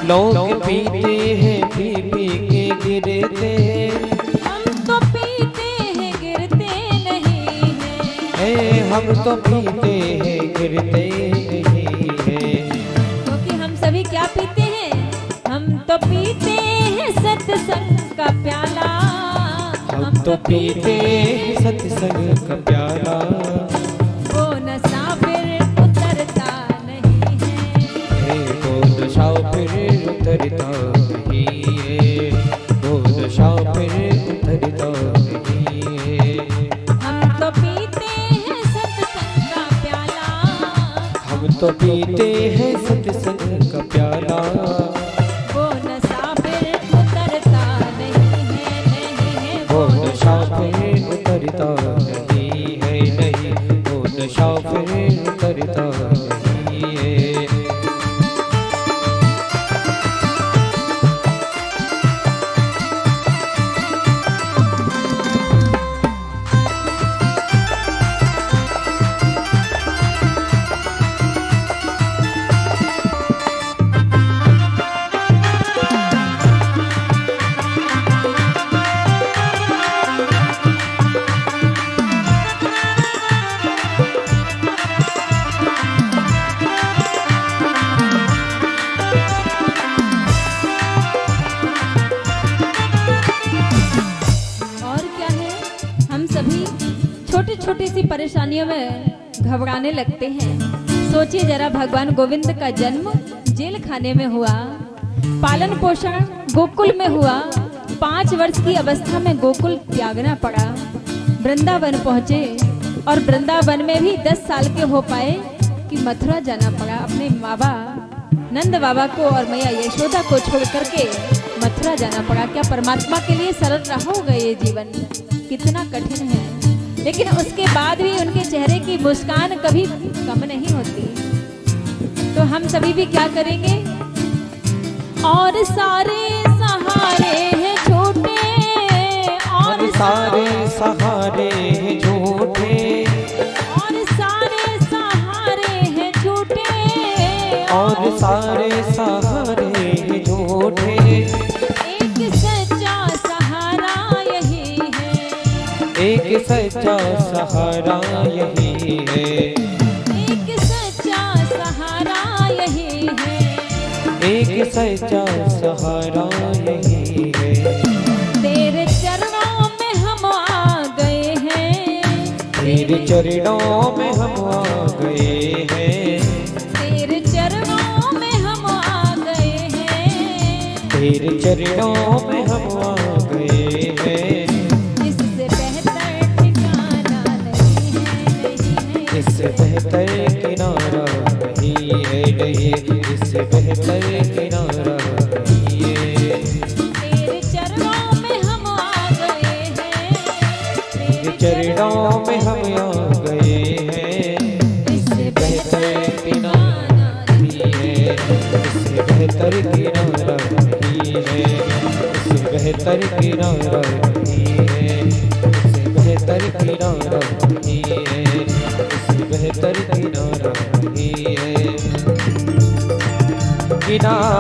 लोग पीते हैं पी पी के गिरते, हम तो पीते हैं गिरते नहीं हैं। हम तो पीते हैं गिरते नहीं है। क्योंकि हम सभी क्या पीते हैं, हम तो पीते हैं सत्संग का प्याला, हम तो पीते हैं सत्संग का प्याला, वो नशा फिर उतरता नहीं है। वो नशा फिर उतरता नहीं है, वो नशा फिर उतरता नहीं है। हम तो पीते हैं सत्संग का प्याला, हम तो पीते हैं सत्संग का प्याला, वो नशा फिर उतरता नहीं है, नहीं है वो नशा फिर उतरता नहीं है, नहीं वो नशा फिर उतरता नहीं है। और क्या है, हम सभी छोटी छोटी सी परेशानियों में घबराने लगते हैं। सोचिए जरा, भगवान गोविंद का जन्म जेल खाने में हुआ, पालन पोषण गोकुल में हुआ, 5 वर्ष की अवस्था में गोकुल त्यागना पड़ा, वृंदावन पहुंचे और वृंदावन में भी 10 साल के हो पाए कि मथुरा जाना पड़ा। अपने बाबा नंद बाबा को और मैया यशोदा को छोड़ करके मथुरा जाना पड़ा। क्या परमात्मा के लिए सरल रहा होगा ये जीवन? कितना कठिन है, लेकिन उसके बाद भी उनके चेहरे की मुस्कान कभी कम नहीं होती। तो हम सभी भी क्या करेंगे? और सारे सहारे हैं झूठे, और सारे सहारे हैं झूठे, और सारे सहारे हैं झूठे, और सारे सहारे हैं झूठे, एक सच्चा सहारा यही है, एक सच्चा सहारा यही है, एक सच्चा सहारा यही है। एक सच्चा सहारा यही है। तेरे चरणों में हम आ गए हैं, तेरे चरणों में हम आ गए हैं, तेरे चरणों में हम आ गए हैं, तेरे चरणों में हम आ गए हैं। इससे बेहतर ठिकाना नहीं है, नहीं है। इससे बेहतर किनारा नहीं है, नहीं, इससे बेहतर किनारा नहीं चरणों में हम आ गए हैं, इससे बेहतर किनारा नहीं है, इससे बेहतर किनारा नहीं है, इससे बेहतर किनारा नहीं है, इससे बेहतर किनारा नहीं है, इससे बेहतर किनारा नहीं है। किनारा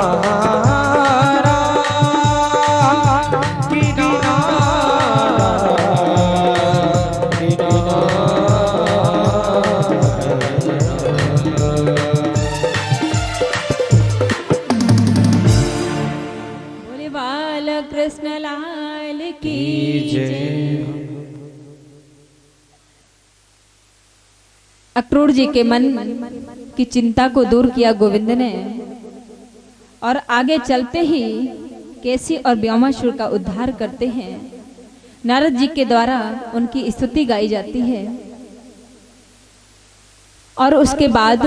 कृष्ण लाल की जय। अक्रूर जी के मन की चिंता को दूर किया गोविंद ने, और आगे चलते ही केसी और व्योमासुर का उद्धार करते हैं। नारद जी के द्वारा उनकी स्तुति गाई जाती है, और उसके बाद